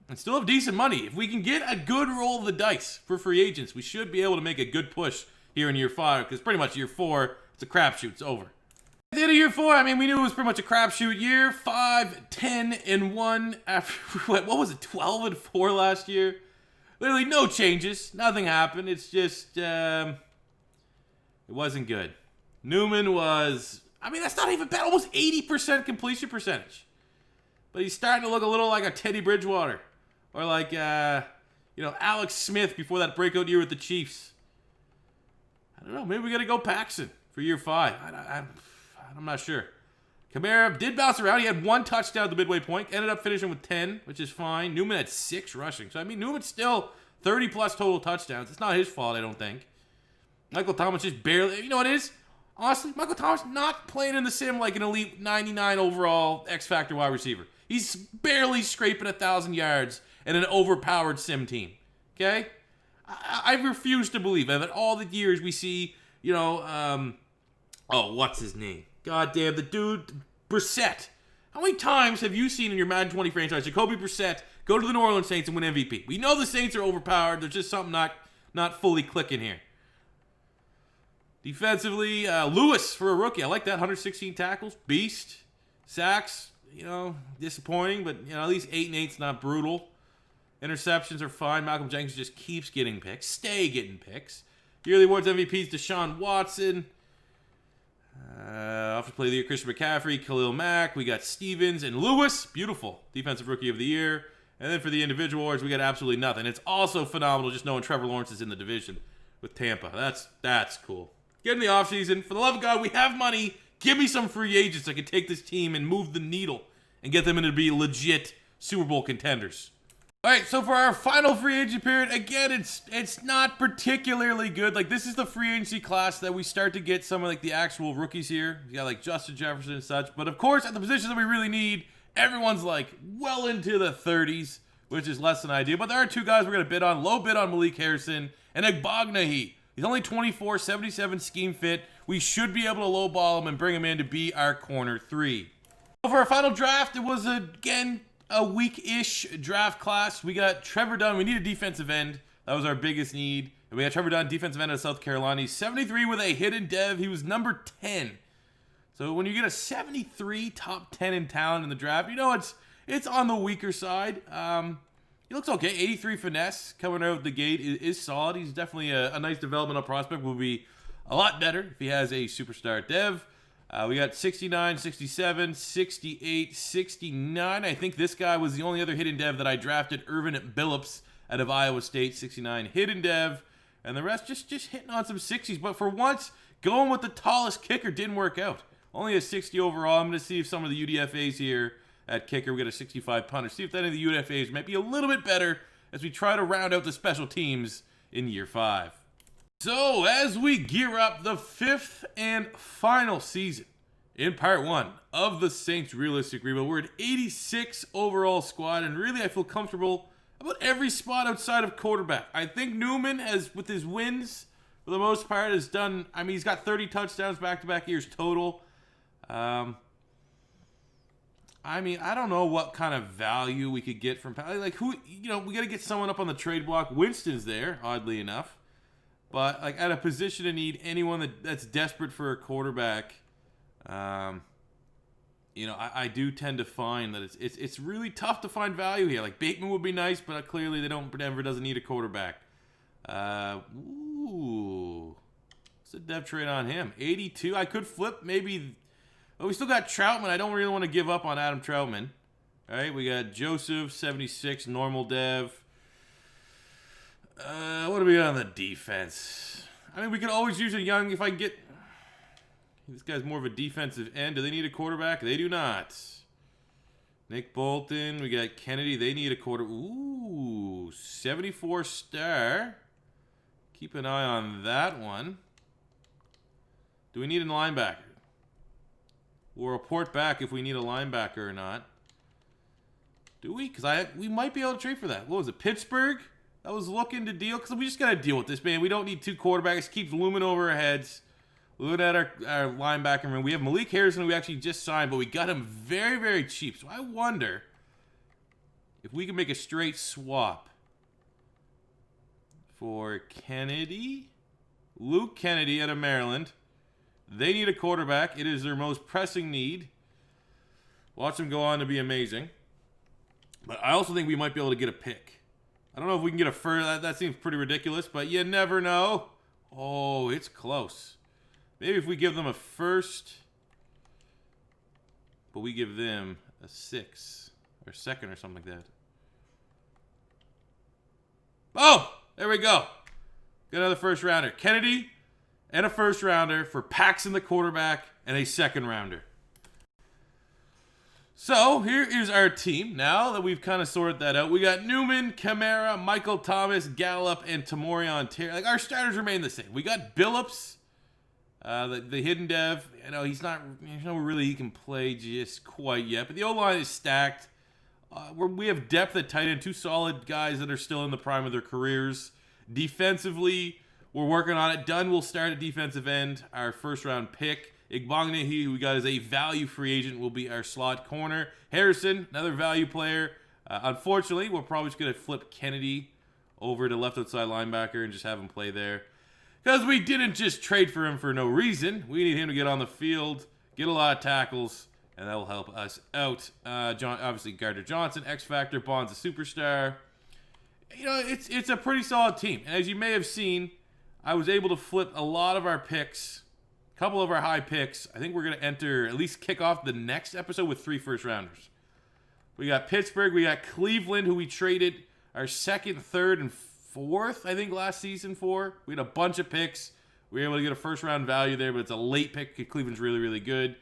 and still have decent money. If we can get a good roll of the dice for free agents, we should be able to make a good push here in year 5, because pretty much year 4, it's a crapshoot. It's over. At the end of year 4, I mean, we knew it was pretty much a crapshoot. Year 5, 10-1 after, what was it, 12-4 last year? Literally no changes. Nothing happened. It's just, it wasn't good. Newman was, I mean, that's not even bad. Almost 80% completion percentage. But he's starting to look a little like a Teddy Bridgewater. Or like, Alex Smith before that breakout year with the Chiefs. I don't know. Maybe we got to go Paxton for year 5. I'm not sure. Kamara did bounce around. He had 1 touchdown at the midway point. Ended up finishing with 10, which is fine. Newman had 6 rushing. So, I mean, Newman's still 30-plus total touchdowns. It's not his fault, I don't think. Michael Thomas just barely, you know what it is? Honestly, Michael Thomas not playing in the sim like an elite 99 overall X-Factor wide receiver. He's barely scraping 1,000 yards in an overpowered sim team. Okay? I refuse to believe that all the years we see, what's his name? God damn, the dude, Brissett. How many times have you seen in your Madden 20 franchise Jacoby Brissett go to the New Orleans Saints and win MVP? We know the Saints are overpowered. There's just something not fully clicking here. Defensively, Lewis for a rookie. I like that. 116 tackles. Beast. Sacks, disappointing, but, at least 8 and 8's not brutal. Interceptions are fine. Malcolm Jenkins just keeps getting picks. Stay getting picks. Yearly awards MVPs, Deshaun Watson. Offensive Player of the Year, Christian McCaffrey, Khalil Mack. We got Stevens and Lewis. Beautiful. Defensive Rookie of the Year. And then for the individual awards, we got absolutely nothing. It's also phenomenal just knowing Trevor Lawrence is in the division with Tampa. That's cool. Get in the offseason. For the love of God, we have money. Give me some free agents that can take this team and move the needle and get them into be legit Super Bowl contenders. All right, so for our final free agent period, again, it's not particularly good. Like, this is the free agency class that we start to get some of, like, the actual rookies here. You got, like, Justin Jefferson and such. But, of course, at the positions that we really need, everyone's, like, well into the 30s, which is less than ideal. But there are 2 guys we're going to bid on. Low bid on Malik Harrison and Agbagnahi. He's only 24, 77 scheme fit. We should be able to lowball him and bring him in to be our corner 3. For our final draft, it was, again, a weak-ish draft class. We got Trevor Dunn. We need a defensive end. That was our biggest need. And we got Trevor Dunn, defensive end out of South Carolina. He's 73 with a hidden dev. He was number 10. So when you get a 73 top 10 in talent in the draft, it's on the weaker side. He looks okay. 83 finesse coming out the gate is solid. He's definitely a nice developmental prospect. Will be a lot better if he has a superstar dev. We got 69, 67, 68, 69. I think this guy was the only other hidden dev that I drafted. Irvin Billups out of Iowa State, 69 hidden dev. And the rest just hitting on some 60s. But for once, going with the tallest kicker didn't work out. Only a 60 overall. I'm going to see if some of the UDFAs here at kicker, we got a 65 punter. See if any of the UDFAs might be a little bit better as we try to round out the special teams in year 5. So, as we gear up the 5th and final season in part 1 of the Saints Realistic Rebuild, we're at 86 overall squad, and really I feel comfortable about every spot outside of quarterback. I think Newman has, with his wins, for the most part, has done. I mean, he's got 30 touchdowns back-to-back years total. I mean, I don't know what kind of value we could get from, like, who, you know, we got to get someone up on the trade block. Winston's there, oddly enough. But, like, at a position of need, anyone that's desperate for a quarterback, you know, I do tend to find that it's really tough to find value here. Like, Bateman would be nice, but clearly Denver doesn't need a quarterback. Ooh. What's the dev trade on him? 82. I could flip maybe. Oh, we still got Troutman. I don't really want to give up on Adam Troutman. All right, we got Joseph, 76, normal dev. What do we got on the defense? I mean, we could always use a young, if I can get. This guy's more of a defensive end. Do they need a quarterback? They do not. Nick Bolton. We got Kennedy. They need a quarter. Ooh, 74 star. Keep an eye on that one. Do we need a linebacker? We'll report back if we need a linebacker or not. Do we? Because we might be able to trade for that. What was it? Pittsburgh? I was looking to deal. Because we just got to deal with this, man. We don't need two quarterbacks. It keeps looming over our heads. Looking at our linebacker room. We have Malik Harrison, who we actually just signed, but we got him very, very cheap. So I wonder if we can make a straight swap for Kennedy. Luke Kennedy out of Maryland. They need a quarterback. It is their most pressing need. Watch them go on to be amazing. But I also think we might be able to get a pick. I don't know if we can get a first. That seems pretty ridiculous, but you never know. Oh, it's close. Maybe if we give them a first, but we give them a 6 or second or something like that. Oh, there we go. Got another first rounder. Kennedy and a first rounder for Paxson, the quarterback, and a second rounder. So here is our team. Now that we've kind of sorted that out, we got Newman, Kamara, Michael Thomas, Gallup, and Tamorion Terry. Like, our starters remain the same. We got Billups, the hidden dev. You know, he's not really he can play just quite yet, but the O-line is stacked. We have depth at tight end, 2 solid guys that are still in the prime of their careers. Defensively, we're working on it. Dunn will start at defensive end, our first round pick. Igbognehi, who we got as a value free agent, will be our slot corner. Harrison, another value player. Unfortunately, we're probably just going to flip Kennedy over to left outside linebacker and just have him play there. Because we didn't just trade for him for no reason. We need him to get on the field, get a lot of tackles, and that will help us out. Obviously, Gardner Johnson, X Factor, Bond's a superstar. You know, it's a pretty solid team. And as you may have seen, I was able to flip a lot of our picks, a couple of our high picks. I think we're going to at least kick off the next episode with 3 first rounders. We got Pittsburgh. We got Cleveland, who we traded our 2nd, 3rd, and 4th, I think, last season for. We had a bunch of picks. We were able to get a first round value there, but it's a late pick. Cleveland's really, really good.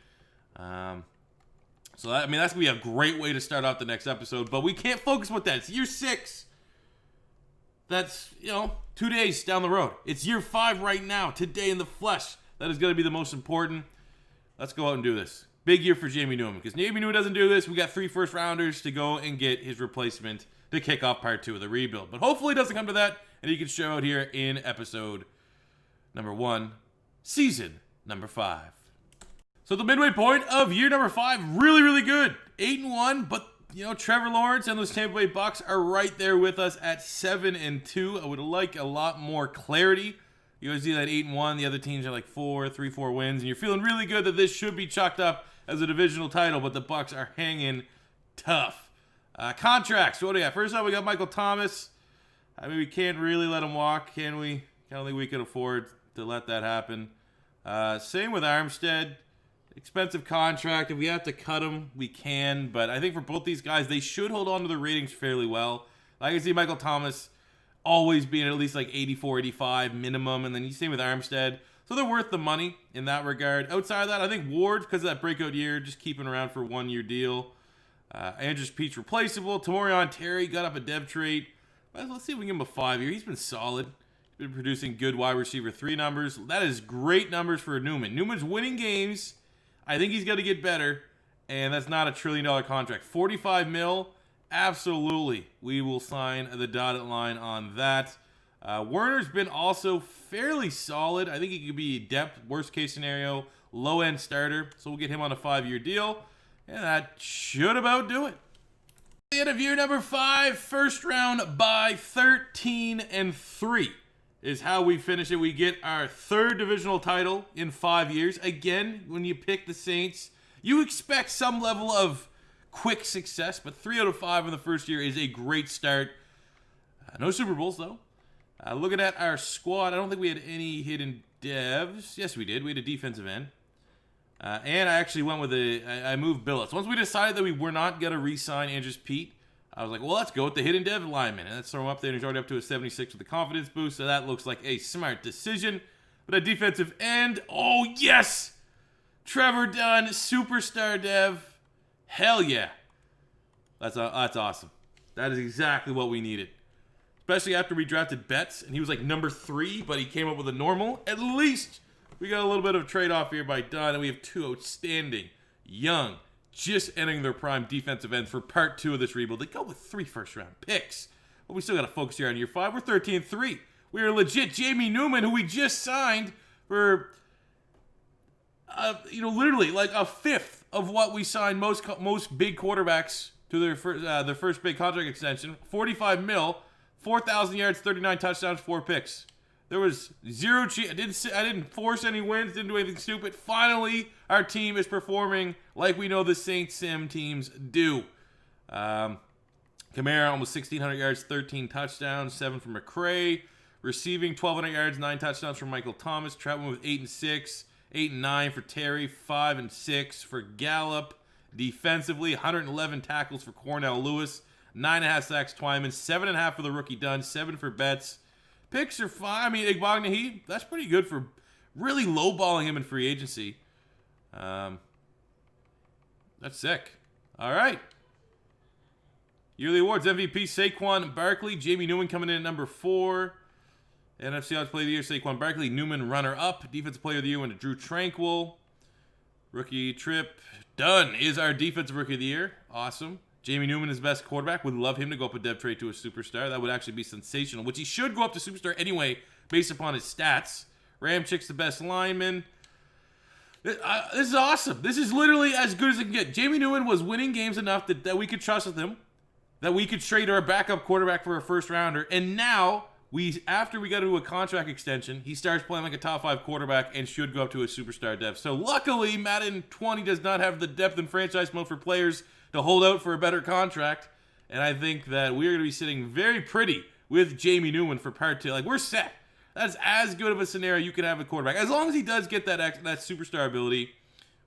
So, that's going to be a great way to start off the next episode. But we can't focus with that. It's year 6. That's, 2 days down the road. It's year 5 right now, today in the flesh. That is going to be the most important. Let's go out and do this. Big year for Jamie Newman. Because Jamie Newman doesn't do this. We got 3 first rounders to go and get his replacement to kick off part 2 of the rebuild. But hopefully it doesn't come to that. And he can show out here in episode number 1, season number 5. So the midway point of year number 5, really, really good. 8-1, but Trevor Lawrence and those Tampa Bay Bucks are right there with us at 7-2. I would like a lot more clarity. You always see that 8-1. The other teams are like 3-4 wins, and you're feeling really good that this should be chalked up as a divisional title, but the Bucks are hanging tough. Contracts. What do we got? First off, we got Michael Thomas. I mean, we can't really let him walk, can we? I don't think we can afford to let that happen. Same with Armstead. Expensive contract. If we have to cut him, we can. But I think for both these guys, they should hold on to the ratings fairly well. I can see Michael Thomas always being at least like 84, 85 minimum. And then you same with Armstead. So they're worth the money in that regard. Outside of that, I think Ward, because of that breakout year, just keeping around for a 1-year deal. Andrews Pete's replaceable. Tamorion Terry got up a dev trait. Let's see if we can give him a 5-year. He's been solid. He's been producing good wide receiver 3 numbers. That is great numbers for Newman. Newman's winning games. I think he's got to get better, and that's not a $1 trillion contract. $45 million absolutely. We will sign the dotted line on that. Werner's been also fairly solid. I think he could be depth, worst case scenario, low-end starter. So we'll get him on a 5-year deal. And that should about do it. The end of year number 5, first round by 13-3 is how we finish it. We get our 3rd divisional title in 5 years. Again, when you pick the Saints, you expect some level of quick success, but 3 out of 5 in the first year is a great start. No Super Bowls, though. Looking at our squad, I don't think we had any hidden devs. Yes, we did. We had a defensive end. And I actually went with I moved Billets. Once we decided that we were not going to re-sign Andrews Pete, I was like, well, let's go with the hidden dev lineman. And let's throw him up there, and he's already up to a 76 with the confidence boost, so that looks like a smart decision. But a defensive end, oh, yes! Trevor Dunn, superstar dev. Hell yeah. That's awesome. That is exactly what we needed. Especially after we drafted Betts, and he was like number 3, but he came up with a normal. At least we got a little bit of a trade-off here by Dunn, and we have 2 outstanding, young, just entering their prime defensive ends for part 2 of this rebuild. They go with 3 first-round picks. But we still got to focus here on year 5. We're 13-3. We are legit Jamie Newman, who we just signed for, literally like a 5th of what we signed most big quarterbacks to their first big contract extension. 45 mil, 4,000 yards, 39 touchdowns, 4 picks. There was zero cheat. I didn't force any wins, didn't do anything stupid. Finally, our team is performing like we know the Saints Sim teams do. Kamara, almost 1,600 yards, 13 touchdowns, 7 from McCray. Receiving, 1,200 yards, 9 touchdowns from Michael Thomas. Troutman with 8 and 6. 8 and 9 for Terry. 5 and 6 for Gallup. Defensively, 111 tackles for Cornell Lewis. 9.5 sacks, Twyman. 7.5 for the rookie Dunn. 7 for Betts. Picks are fine. I mean, Igbagnahi, that's pretty good for really lowballing him in free agency. That's sick. All right. Yearly awards, MVP, Saquon Barkley. Jamie Newman coming in at number 4. NFC Odds Player of the Year, Saquon Barkley. Newman runner-up. Defensive Player of the Year went to Drew Tranquil. Rookie Trip. Dunn is our Defensive Rookie of the Year. Awesome. Jamie Newman is best quarterback. Would love him to go up a depth trade to a superstar. That would actually be sensational, which he should go up to superstar anyway, based upon his stats. Ramchick's the best lineman. This is awesome. This is literally as good as it can get. Jamie Newman was winning games enough that we could trust with him, that we could trade our backup quarterback for a first rounder. And now, after we got into a contract extension, he starts playing like a top 5 quarterback and should go up to a superstar dev. So luckily, Madden 20 does not have the depth and franchise mode for players to hold out for a better contract. And I think that we're going to be sitting very pretty with Jamie Newman for part 2. Like, we're set. That's as good of a scenario you could have a quarterback. As long as he does get that superstar ability,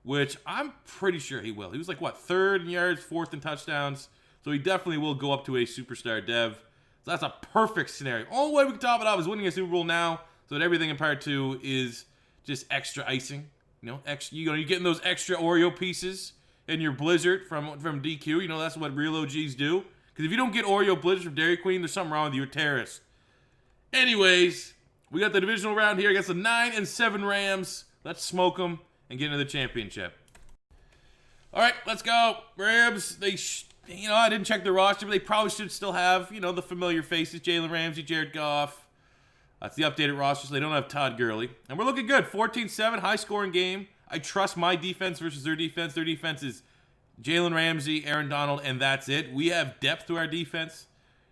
which I'm pretty sure he will. He was like, 3rd in yards, 4th in touchdowns. So he definitely will go up to a superstar dev. So that's a perfect scenario. Only way we can top it off is winning a Super Bowl now, so that everything in part 2 is just extra icing. You're getting those extra Oreo pieces in your Blizzard from DQ. That's what real OGs do. Because if you don't get Oreo Blizzard from Dairy Queen, there's something wrong with you. You're a terrorist. Anyways, we got the divisional round here against the 9-7 Rams. Let's smoke them and get into the championship. All right, let's go. Rams, I didn't check the roster, but they probably should still have, the familiar faces. Jalen Ramsey, Jared Goff. That's the updated roster, so they don't have Todd Gurley. And we're looking good. 14-7, high-scoring game. I trust my defense versus their defense. Their defense is Jalen Ramsey, Aaron Donald, and that's it. We have depth to our defense.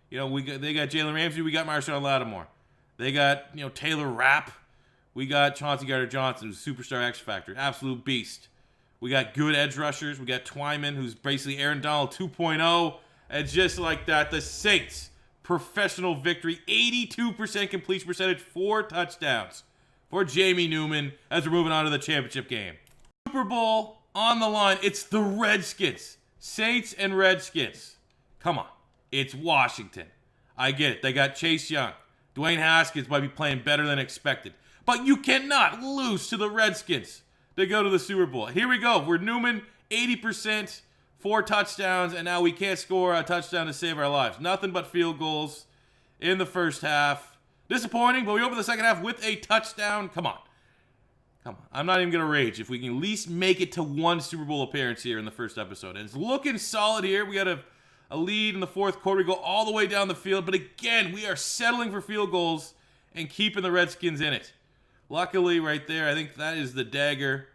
They got Jalen Ramsey. We got Marshawn Lattimore. They got, Taylor Rapp. We got Chauncey Gardner-Johnson, who's a superstar X Factor, absolute beast. We got good edge rushers. We got Twyman, who's basically Aaron Donald 2.0. And just like that, the Saints, professional victory, 82% completion percentage, 4 touchdowns for Jamie Newman as we're moving on to the championship game. Super Bowl on the line. It's the Redskins. Saints and Redskins. Come on. It's Washington. I get it. They got Chase Young. Dwayne Haskins might be playing better than expected. But you cannot lose to the Redskins to go to the Super Bowl. Here we go. We're Newman, 80%, 4 touchdowns, and now we can't score a touchdown to save our lives. Nothing but field goals in the first half. Disappointing, but we open the second half with a touchdown. Come on. I'm not even going to rage if we can at least make it to 1 Super Bowl appearance here in the first episode. And it's looking solid here. We got a lead in the fourth quarter. We go all the way down the field, but again, we are settling for field goals and keeping the Redskins in it. Luckily, right there, I think that is the dagger.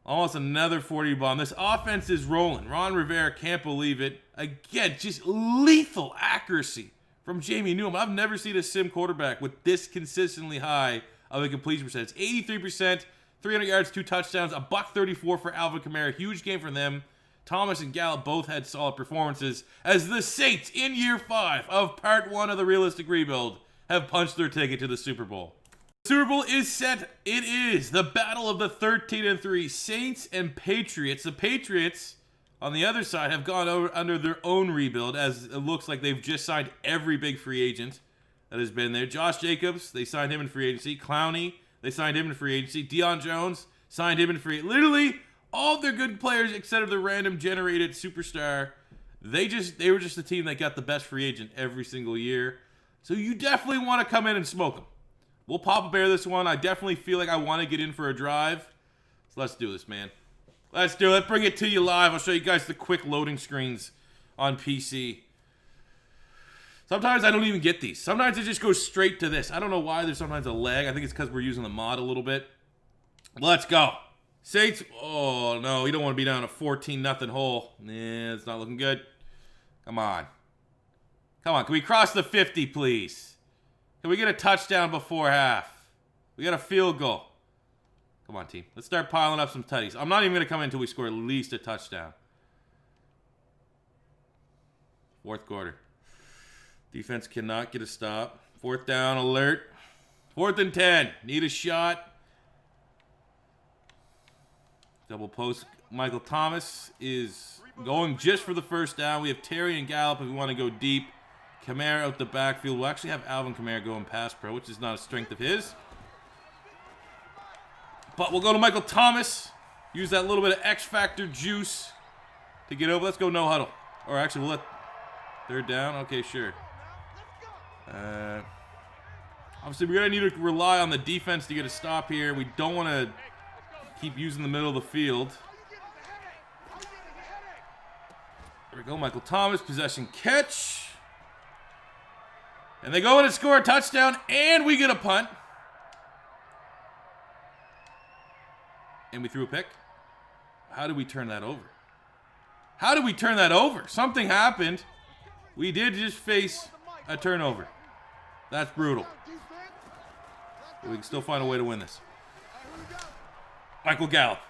Almost another 40 bomb. This offense is rolling. Ron Rivera can't believe it. Again, just lethal accuracy from Jamie Newman. I've never seen a sim quarterback with this consistently high of a completion percentage. 83%, 300 yards, 2 touchdowns, a $134 for Alvin Kamara. Huge game for them. Thomas and Gallup both had solid performances as the Saints, in year 5 of part 1 of the realistic rebuild, have punched their ticket to the Super Bowl. The Super Bowl is set. It is the battle of the 13-3 Saints and Patriots. The Patriots, on the other side, have gone under their own rebuild, as it looks like they've just signed every big free agent that has been there. Josh Jacobs, they signed him in free agency. Clowney, they signed him in free agency. Deion Jones, signed him in free agency. Literally, all of their good players, except of the random generated superstar, they were just the team that got the best free agent every single year. So you definitely want to come in and smoke them. We'll Papa Bear this one. I definitely feel like I want to get in for a drive. So let's do this, man. Let's do it. Let's bring it to you live. I'll show you guys the quick loading screens on PC. Sometimes I don't even get these. Sometimes it just goes straight to this. I don't know why there's sometimes a lag. I think it's because we're using the mod a little bit. Let's go. Saints. Oh, no. You don't want to be down a 14-0 hole. Nah, it's not looking good. Come on. Come on. Can we cross the 50, please? Can we get a touchdown before half? We got a field goal. Come on, team. Let's start piling up some tutties. I'm not even going to come in until we score at least a touchdown. Fourth quarter. Defense cannot get a stop. Fourth down alert. 4th and 10. Need a shot. Double post. Michael Thomas is going just for the first down. We have Terry and Gallup if we want to go deep. Kamara out the backfield. We'll actually have Alvin Kamara going pass pro, which is not a strength of his. But we'll go to Michael Thomas. Use that little bit of X-Factor juice to get over. Let's go no huddle. Or actually, we'll let... Third down? Okay, sure. Obviously, we're going to need to rely on the defense to get a stop here. We don't want to keep using the middle of the field. There we go. Michael Thomas, possession catch. And they go in and score a touchdown, and we get a punt. And we threw a pick. How did we turn that over? How did we turn that over? Something happened. We did just face a turnover. That's brutal. But we can still find a way to win this. Michael Gallup.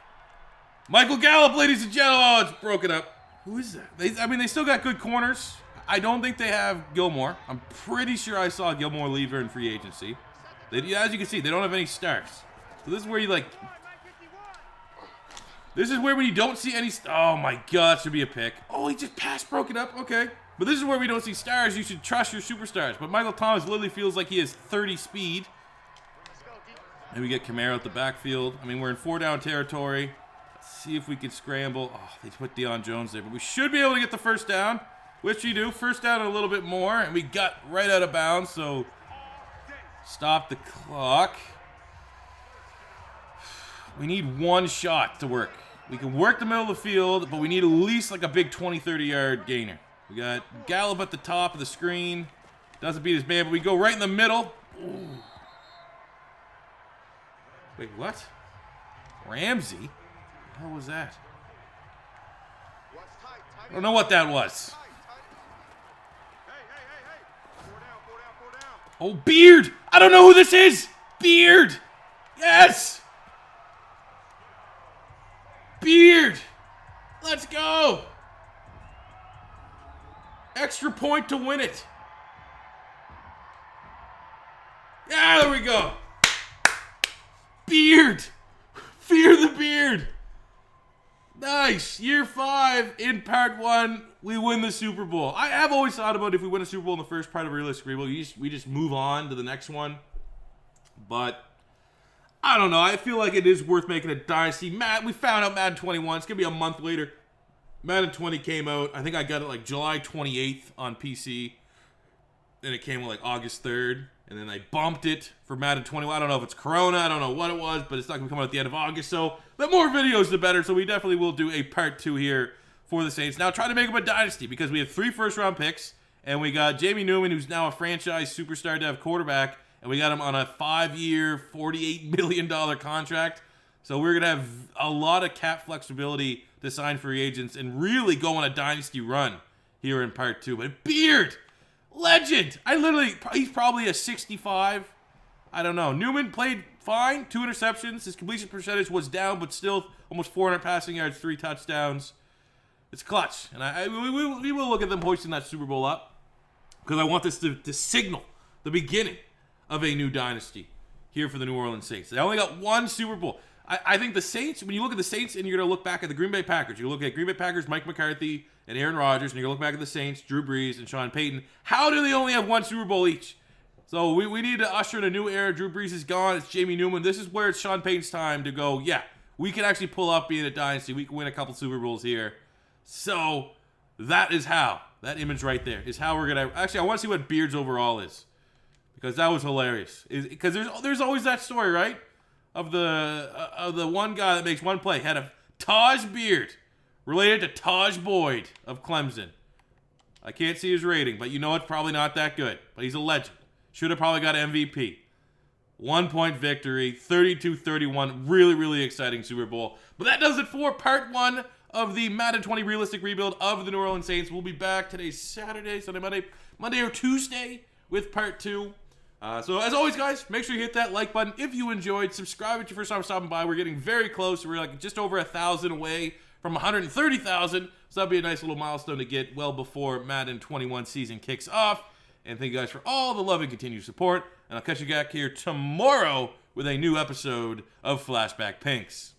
Michael Gallup, ladies and gentlemen. Oh, it's broken up. Who is that? They still got good corners. I don't think they have Gilmore. I'm pretty sure I saw Gilmore leave her in free agency. As you can see, they don't have any stars. So this is where you like... This is where when you don't see any... Oh my God, should be a pick. Oh, he just pass broken up. Okay. But this is where we don't see stars. You should trust your superstars. But Michael Thomas literally feels like he has 30 speed. And we get Kamara out the backfield. I mean, we're in 4-down territory. Let's see if we can scramble. Oh, they put Deion Jones there. But we should be able to get the first down. Which we do. First down and a little bit more. And we got right out of bounds. So stop the clock. We need one shot to work. We can work the middle of the field, but we need at least like a big 20, 30-yard gainer. We got Gallup at the top of the screen. Doesn't beat his man, but we go right in the middle. Ooh. Wait, what? Ramsey? What the hell was that? I don't know what that was. Oh, Beard! I don't know who this is! Beard! Yes! Beard! Let's go! Extra point to win it. Yeah, there we go. Beard! Fear the Beard! Nice. Year 5 in part 1, we win the Super Bowl. I have always thought about if we win a Super Bowl in the first part of a realistic rebuild, we just move on to the next one. But I don't know. I feel like it is worth making a dynasty. We found out Madden 21. It's going to be a month later. Madden 20 came out. I think I got it like July 28th on PC. Then it came like August 3rd. And then I bumped it for Madden 21. I don't know if it's Corona. I don't know what it was. But it's not going to come out at the end of August. So the more videos, the better. So we definitely will do a part 2 here for the Saints. Now try to make them a dynasty because we have 3 first-round picks, and we got Jamie Newman, who's now a franchise superstar dev quarterback, and we got him on a 5-year, $48 million contract. So we're going to have a lot of cap flexibility to sign free agents and really go on a dynasty run here in part 2. But Beard, legend. He's probably a 65. I don't know. Newman played fine, 2 interceptions. His completion percentage was down, but still almost 400 passing yards, 3 touchdowns. It's clutch. And we will look at them hoisting that Super Bowl up because I want this to signal the beginning of a new dynasty here for the New Orleans Saints. They only got 1 Super Bowl. I think the Saints, when you look at the Saints and you're going to look back at the Green Bay Packers, you look at Green Bay Packers, Mike McCarthy, and Aaron Rodgers, and you're going to look back at the Saints, Drew Brees, and Sean Payton. How do they only have 1 Super Bowl each? So we need to usher in a new era. Drew Brees is gone. It's Jamie Newman. This is where it's Sean Payton's time to go, yeah, we can actually pull up being a dynasty. We can win a couple Super Bowls here. So that is how. That image right there is how we're going to... Actually, I want to see what Beard's overall is because that was hilarious. Because there's always that story, right? Of the one guy that makes 1 play. Had a Taj Beard related to Taj Boyd of Clemson. I can't see his rating, but you know it's probably not that good. But he's a legend. Should have probably got MVP. 1-point victory, 32-31. Really, really exciting Super Bowl. But that does it for part 1 of the Madden 20 realistic rebuild of the New Orleans Saints. We'll be back today, Saturday, Sunday, Monday or Tuesday with part 2. So as always, guys, make sure you hit that like button if you enjoyed. Subscribe if it's your first time stopping by. We're getting very close. We're like just over 1,000 away from 130,000. So that'll be a nice little milestone to get well before Madden 21 season kicks off. And thank you guys for all the love and continued support. And I'll catch you back here tomorrow with a new episode of Flashback Pinks.